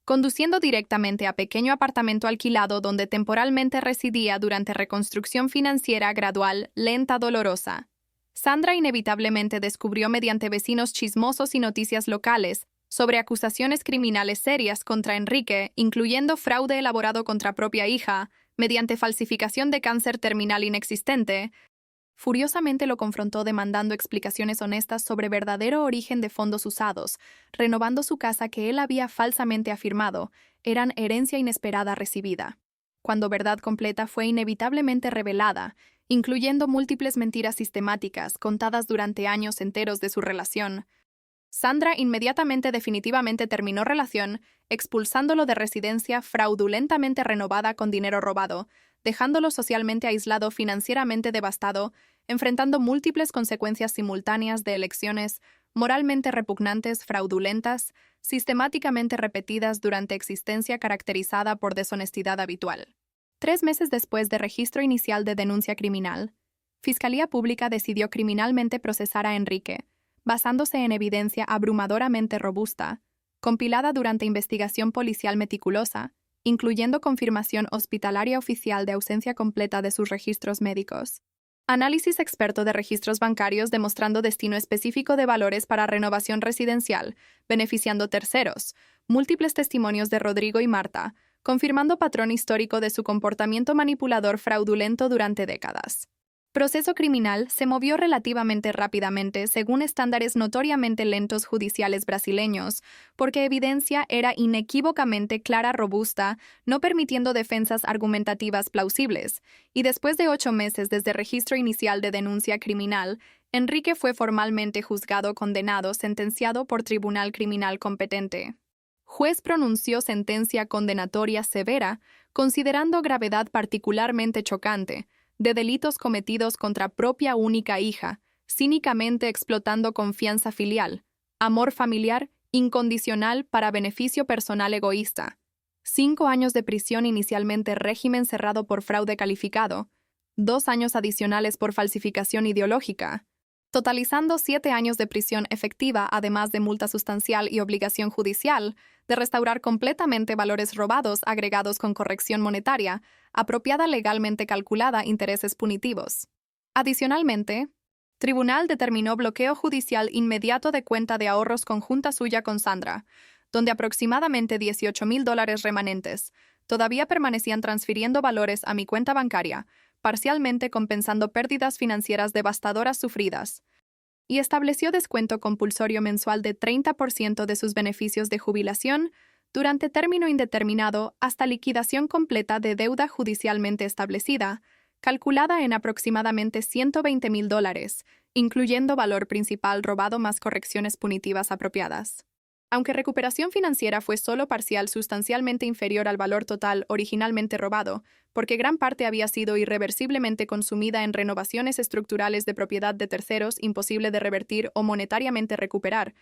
conduciendo directamente a pequeño apartamento alquilado donde temporalmente residía durante reconstrucción financiera gradual, lenta, dolorosa. Sandra inevitablemente descubrió mediante vecinos chismosos y noticias locales sobre acusaciones criminales serias contra Enrique, incluyendo fraude elaborado contra propia hija, mediante falsificación de cáncer terminal inexistente, Furiosamente lo confrontó demandando explicaciones honestas sobre verdadero origen de fondos usados, renovando su casa que él había falsamente afirmado eran herencia inesperada recibida, cuando verdad completa fue inevitablemente revelada, incluyendo múltiples mentiras sistemáticas contadas durante años enteros de su relación. Sandra inmediatamente definitivamente terminó relación, expulsándolo de residencia fraudulentamente renovada con dinero robado, dejándolo socialmente aislado, financieramente devastado, enfrentando múltiples consecuencias simultáneas de elecciones moralmente repugnantes, fraudulentas, sistemáticamente repetidas durante existencia caracterizada por deshonestidad habitual. 3 meses después de registro inicial de denuncia criminal, Fiscalía Pública decidió criminalmente procesar a Enrique, basándose en evidencia abrumadoramente robusta, compilada durante investigación policial meticulosa, incluyendo confirmación hospitalaria oficial de ausencia completa de sus registros médicos. Análisis experto de registros bancarios demostrando destino específico de valores para renovación residencial, beneficiando terceros, múltiples testimonios de Rodrigo y Marta, confirmando patrón histórico de su comportamiento manipulador fraudulento durante décadas. Proceso criminal se movió relativamente rápidamente según estándares notoriamente lentos judiciales brasileños, porque evidencia era inequívocamente clara, robusta, no permitiendo defensas argumentativas plausibles, y después de 8 meses desde registro inicial de denuncia criminal, Enrique fue formalmente juzgado, condenado, sentenciado por tribunal criminal competente. Juez pronunció sentencia condenatoria severa, considerando gravedad particularmente chocante, de delitos cometidos contra propia única hija, cínicamente explotando confianza filial, amor familiar incondicional para beneficio personal egoísta, 5 años de prisión inicialmente régimen cerrado por fraude calificado, 2 años adicionales por falsificación ideológica, totalizando 7 años de prisión efectiva además de multa sustancial y obligación judicial de restaurar completamente valores robados agregados con corrección monetaria, apropiada legalmente calculada intereses punitivos. Adicionalmente, Tribunal determinó bloqueo judicial inmediato de cuenta de ahorros conjunta suya con Sandra, donde aproximadamente $18,000 remanentes todavía permanecían transfiriendo valores a mi cuenta bancaria, parcialmente compensando pérdidas financieras devastadoras sufridas, y estableció descuento compulsorio mensual de 30% de sus beneficios de jubilación durante término indeterminado hasta liquidación completa de deuda judicialmente establecida, calculada en aproximadamente $120,000, incluyendo valor principal robado más correcciones punitivas apropiadas. Aunque recuperación financiera fue solo parcial, sustancialmente inferior al valor total originalmente robado, porque gran parte había sido irreversiblemente consumida en renovaciones estructurales de propiedad de terceros imposible de revertir o monetariamente recuperar,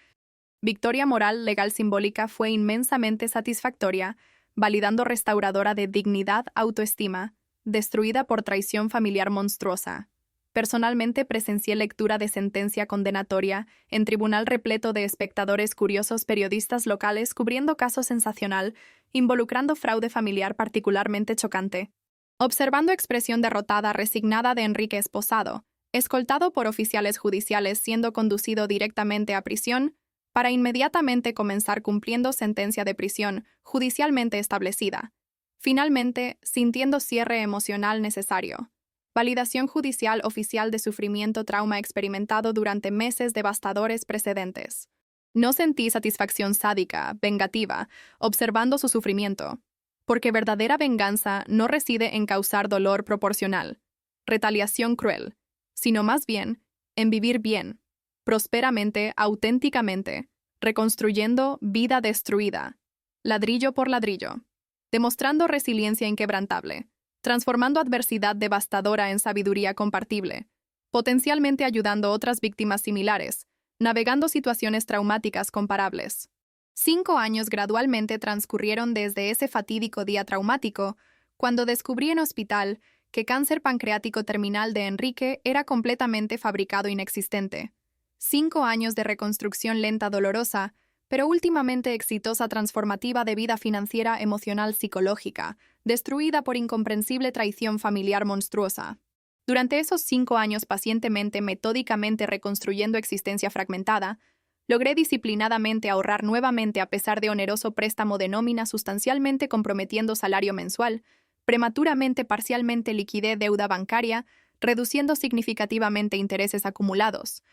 victoria moral legal simbólica fue inmensamente satisfactoria, validando restauradora de dignidad, autoestima, destruida por traición familiar monstruosa. Personalmente presencié lectura de sentencia condenatoria en tribunal repleto de espectadores curiosos, periodistas locales cubriendo caso sensacional, involucrando fraude familiar particularmente chocante. Observando expresión derrotada, resignada de Enrique esposado, escoltado por oficiales judiciales siendo conducido directamente a prisión, para inmediatamente comenzar cumpliendo sentencia de prisión judicialmente establecida. Finalmente, sintiendo cierre emocional necesario. Validación judicial oficial de sufrimiento trauma experimentado durante meses devastadores precedentes. No sentí satisfacción sádica, vengativa, observando su sufrimiento, porque verdadera venganza no reside en causar dolor proporcional, retaliación cruel, sino más bien en vivir bien, prósperamente, auténticamente, reconstruyendo vida destruida, ladrillo por ladrillo, demostrando resiliencia inquebrantable, transformando adversidad devastadora en sabiduría compartible, potencialmente ayudando otras víctimas similares, navegando situaciones traumáticas comparables. 5 años gradualmente transcurrieron desde ese fatídico día traumático, cuando descubrí en hospital que cáncer pancreático terminal de Enrique era completamente fabricado inexistente. 5 años de reconstrucción lenta dolorosa, pero últimamente exitosa transformativa de vida financiera, emocional, psicológica, destruida por incomprensible traición familiar monstruosa. Durante esos 5 años pacientemente, metódicamente reconstruyendo existencia fragmentada, logré disciplinadamente ahorrar nuevamente a pesar de oneroso préstamo de nómina sustancialmente comprometiendo salario mensual, prematuramente parcialmente liquidé deuda bancaria, reduciendo significativamente intereses acumulados.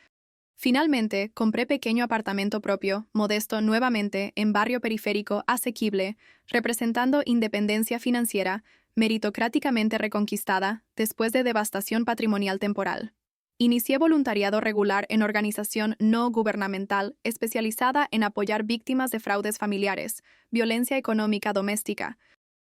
Finalmente, compré pequeño apartamento propio, modesto nuevamente, en barrio periférico asequible, representando independencia financiera, meritocráticamente reconquistada, después de devastación patrimonial temporal. Inicié voluntariado regular en organización no gubernamental especializada en apoyar víctimas de fraudes familiares, violencia económica doméstica,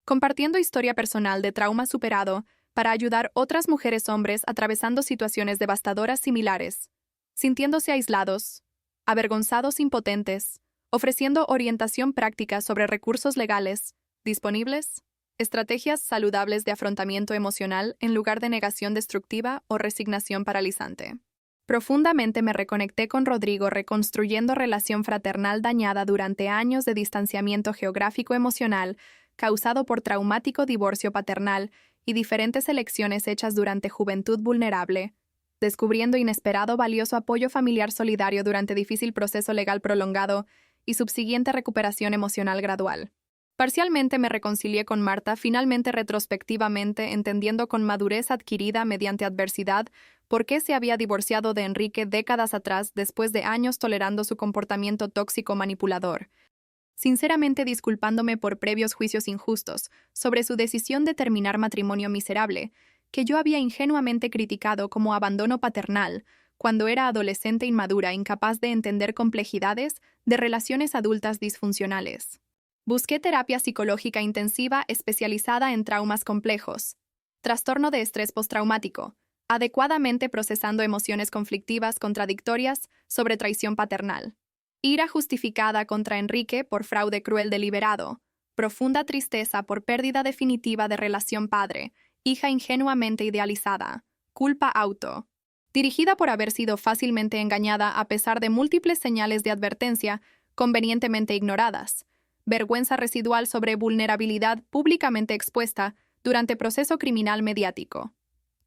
compartiendo historia personal de trauma superado para ayudar otras mujeres-hombres atravesando situaciones devastadoras similares, sintiéndose aislados, avergonzados, impotentes, ofreciendo orientación práctica sobre recursos legales disponibles, estrategias saludables de afrontamiento emocional en lugar de negación destructiva o resignación paralizante. Profundamente me reconecté con Rodrigo reconstruyendo relación fraternal dañada durante años de distanciamiento geográfico-emocional causado por traumático divorcio paternal y diferentes elecciones hechas durante juventud vulnerable, descubriendo inesperado valioso apoyo familiar solidario durante difícil proceso legal prolongado y subsiguiente recuperación emocional gradual. Parcialmente me reconcilié con Marta, finalmente retrospectivamente entendiendo con madurez adquirida mediante adversidad por qué se había divorciado de Enrique décadas atrás después de años tolerando su comportamiento tóxico manipulador, sinceramente disculpándome por previos juicios injustos sobre su decisión de terminar matrimonio miserable, que yo había ingenuamente criticado como abandono paternal cuando era adolescente inmadura incapaz de entender complejidades de relaciones adultas disfuncionales. Busqué terapia psicológica intensiva especializada en traumas complejos, trastorno de estrés postraumático, adecuadamente procesando emociones conflictivas contradictorias sobre traición paternal, ira justificada contra Enrique por fraude cruel deliberado, profunda tristeza por pérdida definitiva de relación padre, hija ingenuamente idealizada, culpa auto, dirigida por haber sido fácilmente engañada a pesar de múltiples señales de advertencia convenientemente ignoradas, vergüenza residual sobre vulnerabilidad públicamente expuesta durante proceso criminal mediático.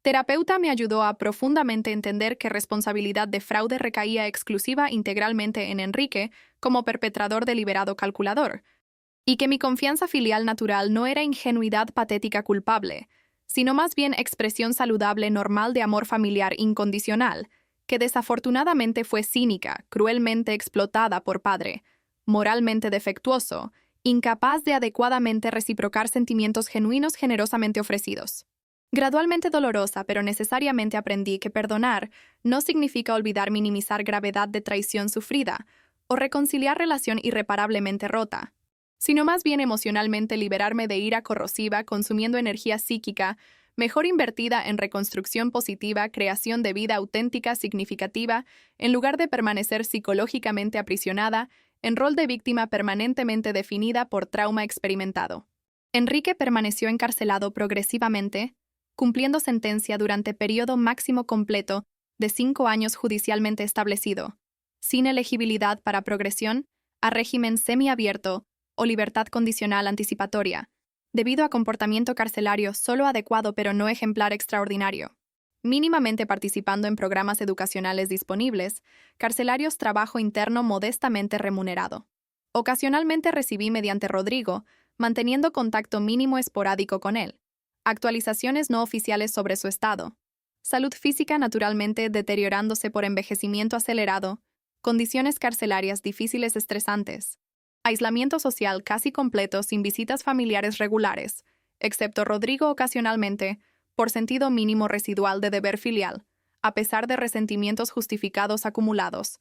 Terapeuta me ayudó a profundamente entender que responsabilidad de fraude recaía exclusiva integralmente en Enrique como perpetrador deliberado calculador, y que mi confianza filial natural no era ingenuidad patética culpable, sino más bien expresión saludable normal de amor familiar incondicional, que desafortunadamente fue cínica, cruelmente explotada por padre, moralmente defectuoso, incapaz de adecuadamente reciprocar sentimientos genuinos generosamente ofrecidos. Gradualmente dolorosa, pero necesariamente aprendí que perdonar no significa olvidar minimizar gravedad de traición sufrida o reconciliar relación irreparablemente rota, sino más bien emocionalmente liberarme de ira corrosiva consumiendo energía psíquica mejor invertida en reconstrucción positiva, creación de vida auténtica, significativa, en lugar de permanecer psicológicamente aprisionada en rol de víctima permanentemente definida por trauma experimentado. Enrique permaneció encarcelado progresivamente, cumpliendo sentencia durante periodo máximo completo de 5 años judicialmente establecido, sin elegibilidad para progresión a régimen semiabierto o libertad condicional anticipatoria, debido a comportamiento carcelario solo adecuado pero no ejemplar extraordinario. Mínimamente participando en programas educacionales disponibles, carcelarios trabajo interno modestamente remunerado. Ocasionalmente recibí mediante Rodrigo, manteniendo contacto mínimo esporádico con él, actualizaciones no oficiales sobre su estado, salud física naturalmente deteriorándose por envejecimiento acelerado, condiciones carcelarias difíciles estresantes, aislamiento social casi completo sin visitas familiares regulares, excepto Rodrigo ocasionalmente, por sentido mínimo residual de deber filial, a pesar de resentimientos justificados acumulados,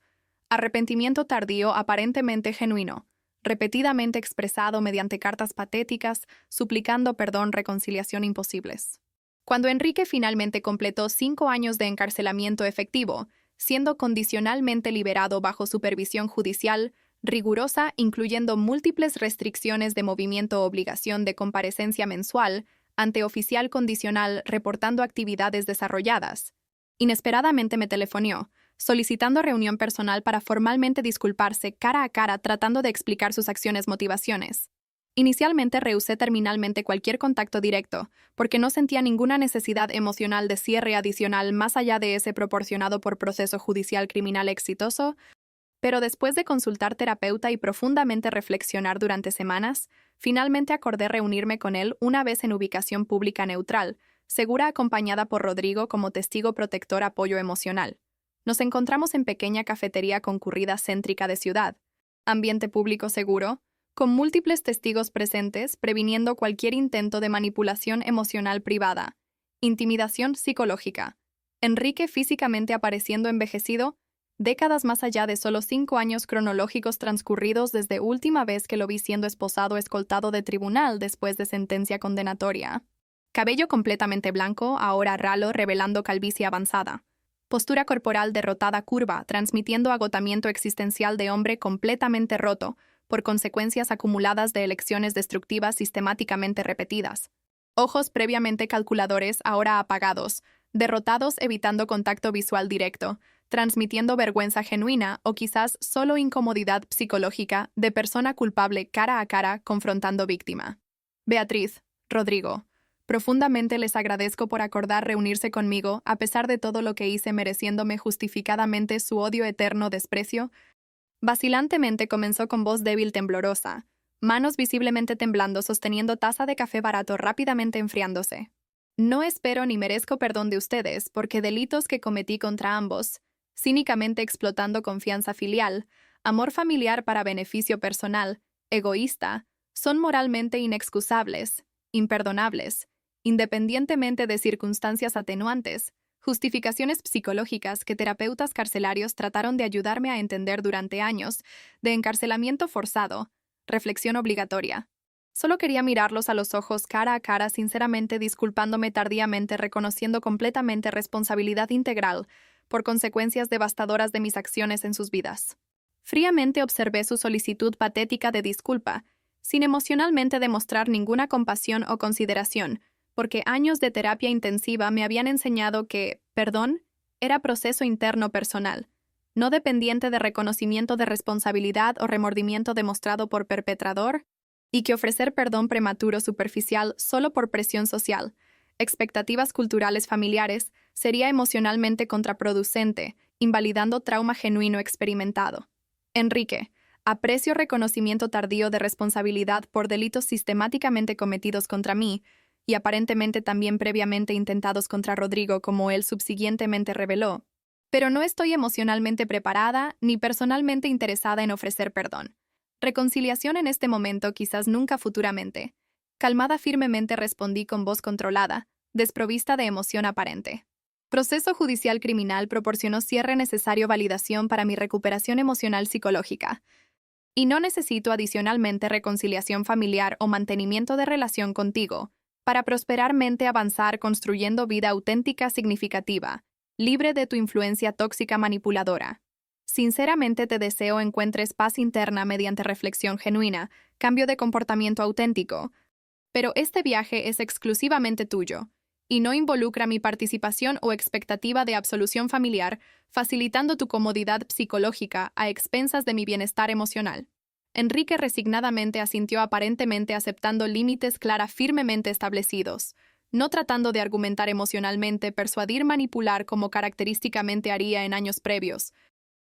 arrepentimiento tardío aparentemente genuino, repetidamente expresado mediante cartas patéticas, suplicando perdón, reconciliación imposibles. Cuando Enrique finalmente completó 5 años de encarcelamiento efectivo, siendo condicionalmente liberado bajo supervisión judicial, rigurosa, incluyendo múltiples restricciones de movimiento o obligación de comparecencia mensual, ante oficial condicional reportando actividades desarrolladas. Inesperadamente me telefonió, solicitando reunión personal para formalmente disculparse cara a cara tratando de explicar sus acciones motivaciones. Inicialmente rehusé terminalmente cualquier contacto directo, porque no sentía ninguna necesidad emocional de cierre adicional más allá de ese proporcionado por proceso judicial criminal exitoso, pero después de consultar terapeuta y profundamente reflexionar durante semanas, finalmente acordé reunirme con él una vez en ubicación pública neutral, segura acompañada por Rodrigo como testigo protector apoyo emocional. Nos encontramos en pequeña cafetería concurrida céntrica de ciudad. Ambiente público seguro, con múltiples testigos presentes previniendo cualquier intento de manipulación emocional privada. Intimidación psicológica. Enrique físicamente apareciendo envejecido, décadas más allá de solo 5 años cronológicos transcurridos desde última vez que lo vi siendo esposado escoltado de tribunal después de sentencia condenatoria. Cabello completamente blanco, ahora ralo, revelando calvicie avanzada. Postura corporal derrotada curva, transmitiendo agotamiento existencial de hombre completamente roto, por consecuencias acumuladas de elecciones destructivas sistemáticamente repetidas. Ojos previamente calculadores, ahora apagados, derrotados evitando contacto visual directo, transmitiendo vergüenza genuina o quizás solo incomodidad psicológica de persona culpable cara a cara confrontando víctima. Beatriz, Rodrigo, profundamente les agradezco por acordar reunirse conmigo a pesar de todo lo que hice mereciéndome justificadamente su odio eterno desprecio. Vacilantemente comenzó con voz débil temblorosa, manos visiblemente temblando sosteniendo taza de café barato rápidamente enfriándose. No espero ni merezco perdón de ustedes porque delitos que cometí contra ambos, cínicamente explotando confianza filial, amor familiar para beneficio personal, egoísta, son moralmente inexcusables, imperdonables, independientemente de circunstancias atenuantes, justificaciones psicológicas que terapeutas carcelarios trataron de ayudarme a entender durante años, de encarcelamiento forzado, reflexión obligatoria. Solo quería mirarlos a los ojos cara a cara sinceramente disculpándome tardíamente reconociendo completamente responsabilidad integral por consecuencias devastadoras de mis acciones en sus vidas. Fríamente observé su solicitud patética de disculpa, sin emocionalmente demostrar ninguna compasión o consideración, porque años de terapia intensiva me habían enseñado que, perdón, era proceso interno personal, no dependiente de reconocimiento de responsabilidad o remordimiento demostrado por perpetrador, y que ofrecer perdón prematuro superficial solo por presión social, expectativas culturales familiares, sería emocionalmente contraproducente, invalidando trauma genuino experimentado. Enrique, aprecio reconocimiento tardío de responsabilidad por delitos sistemáticamente cometidos contra mí, y aparentemente también previamente intentados contra Rodrigo como él subsiguientemente reveló, pero no estoy emocionalmente preparada ni personalmente interesada en ofrecer perdón. Reconciliación en este momento, quizás nunca futuramente. Calmada firmemente respondí con voz controlada, desprovista de emoción aparente. Proceso judicial criminal proporcionó cierre necesario validación para mi recuperación emocional psicológica. Y no necesito adicionalmente reconciliación familiar o mantenimiento de relación contigo, para prosperarmente avanzar construyendo vida auténtica significativa, libre de tu influencia tóxica manipuladora. Sinceramente te deseo encuentres paz interna mediante reflexión genuina, cambio de comportamiento auténtico, pero este viaje es exclusivamente tuyo, y no involucra mi participación o expectativa de absolución familiar, facilitando tu comodidad psicológica a expensas de mi bienestar emocional. Enrique resignadamente asintió aparentemente aceptando límites firmemente establecidos, no tratando de argumentar emocionalmente, persuadir, manipular como característicamente haría en años previos,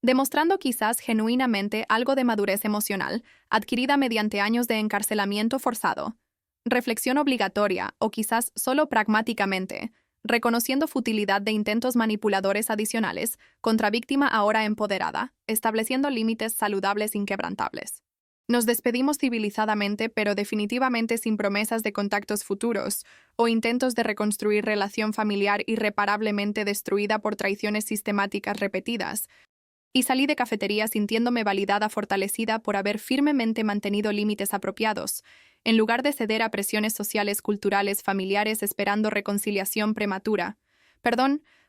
demostrando quizás genuinamente algo de madurez emocional, adquirida mediante años de encarcelamiento forzado, reflexión obligatoria o quizás solo pragmáticamente, reconociendo futilidad de intentos manipuladores adicionales contra víctima ahora empoderada, estableciendo límites saludables inquebrantables. Nos despedimos civilizadamente, pero definitivamente sin promesas de contactos futuros o intentos de reconstruir relación familiar irreparablemente destruida por traiciones sistemáticas repetidas, y salí de cafetería sintiéndome validada, fortalecida por haber firmemente mantenido límites apropiados, en lugar de ceder a presiones sociales, culturales, familiares esperando reconciliación prematura.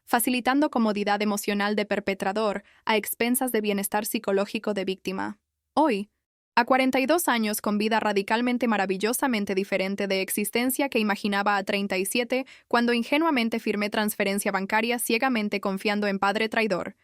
Facilitando comodidad emocional de perpetrador a expensas de bienestar psicológico de víctima. Hoy, a 42 años con vida radicalmente maravillosamente diferente de existencia que imaginaba a 37 cuando ingenuamente firmé transferencia bancaria ciegamente confiando en padre traidor.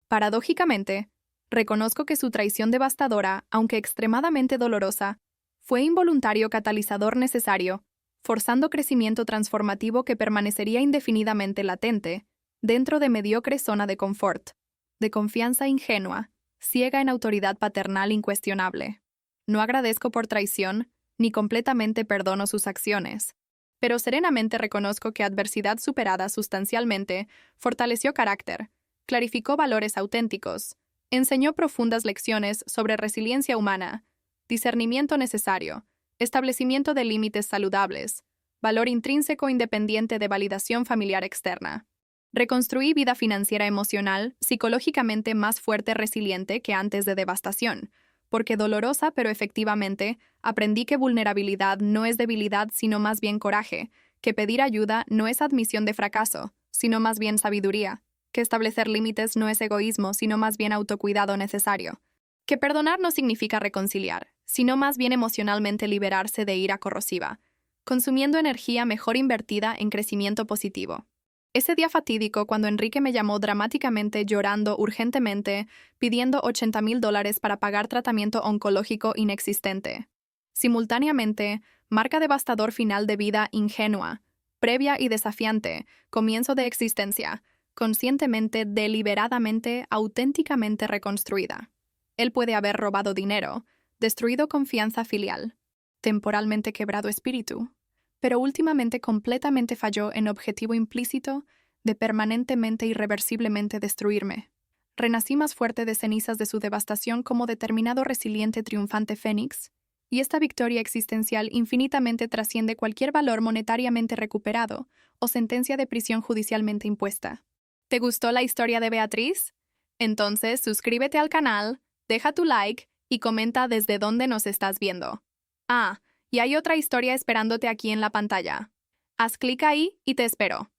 Paradójicamente, reconozco que su traición devastadora, aunque extremadamente dolorosa, fue involuntario catalizador necesario, forzando crecimiento transformativo que permanecería indefinidamente latente, dentro de mediocre zona de confort, de confianza ingenua, ciega en autoridad paternal incuestionable. No agradezco por traición, ni completamente perdono sus acciones. Pero serenamente reconozco que adversidad superada sustancialmente fortaleció carácter, clarificó valores auténticos, enseñó profundas lecciones sobre resiliencia humana, discernimiento necesario, establecimiento de límites saludables, valor intrínseco independiente de validación familiar externa. Reconstruí vida financiera emocional, psicológicamente más fuerte, resiliente que antes de devastación, porque dolorosa pero efectivamente, aprendí que vulnerabilidad no es debilidad sino más bien coraje, que pedir ayuda no es admisión de fracaso, sino más bien sabiduría, que establecer límites no es egoísmo sino más bien autocuidado necesario, que perdonar no significa reconciliar, sino más bien emocionalmente liberarse de ira corrosiva, consumiendo energía mejor invertida en crecimiento positivo. Ese día fatídico cuando Enrique me llamó dramáticamente llorando urgentemente, pidiendo $80,000 para pagar tratamiento oncológico inexistente. Simultáneamente, marca devastador final de vida ingenua, previa y desafiante, comienzo de existencia, conscientemente, deliberadamente, auténticamente reconstruida. Él puede haber robado dinero, destruido confianza filial, temporalmente quebrado espíritu, pero últimamente completamente falló en objetivo implícito de permanentemente irreversiblemente destruirme. Renací más fuerte de cenizas de su devastación como determinado resiliente triunfante fénix, y esta victoria existencial infinitamente trasciende cualquier valor monetariamente recuperado o sentencia de prisión judicialmente impuesta. ¿Te gustó la historia de Beatriz? Entonces suscríbete al canal, deja tu like y comenta desde dónde nos estás viendo. Y hay otra historia esperándote aquí en la pantalla. Haz clic ahí y te espero.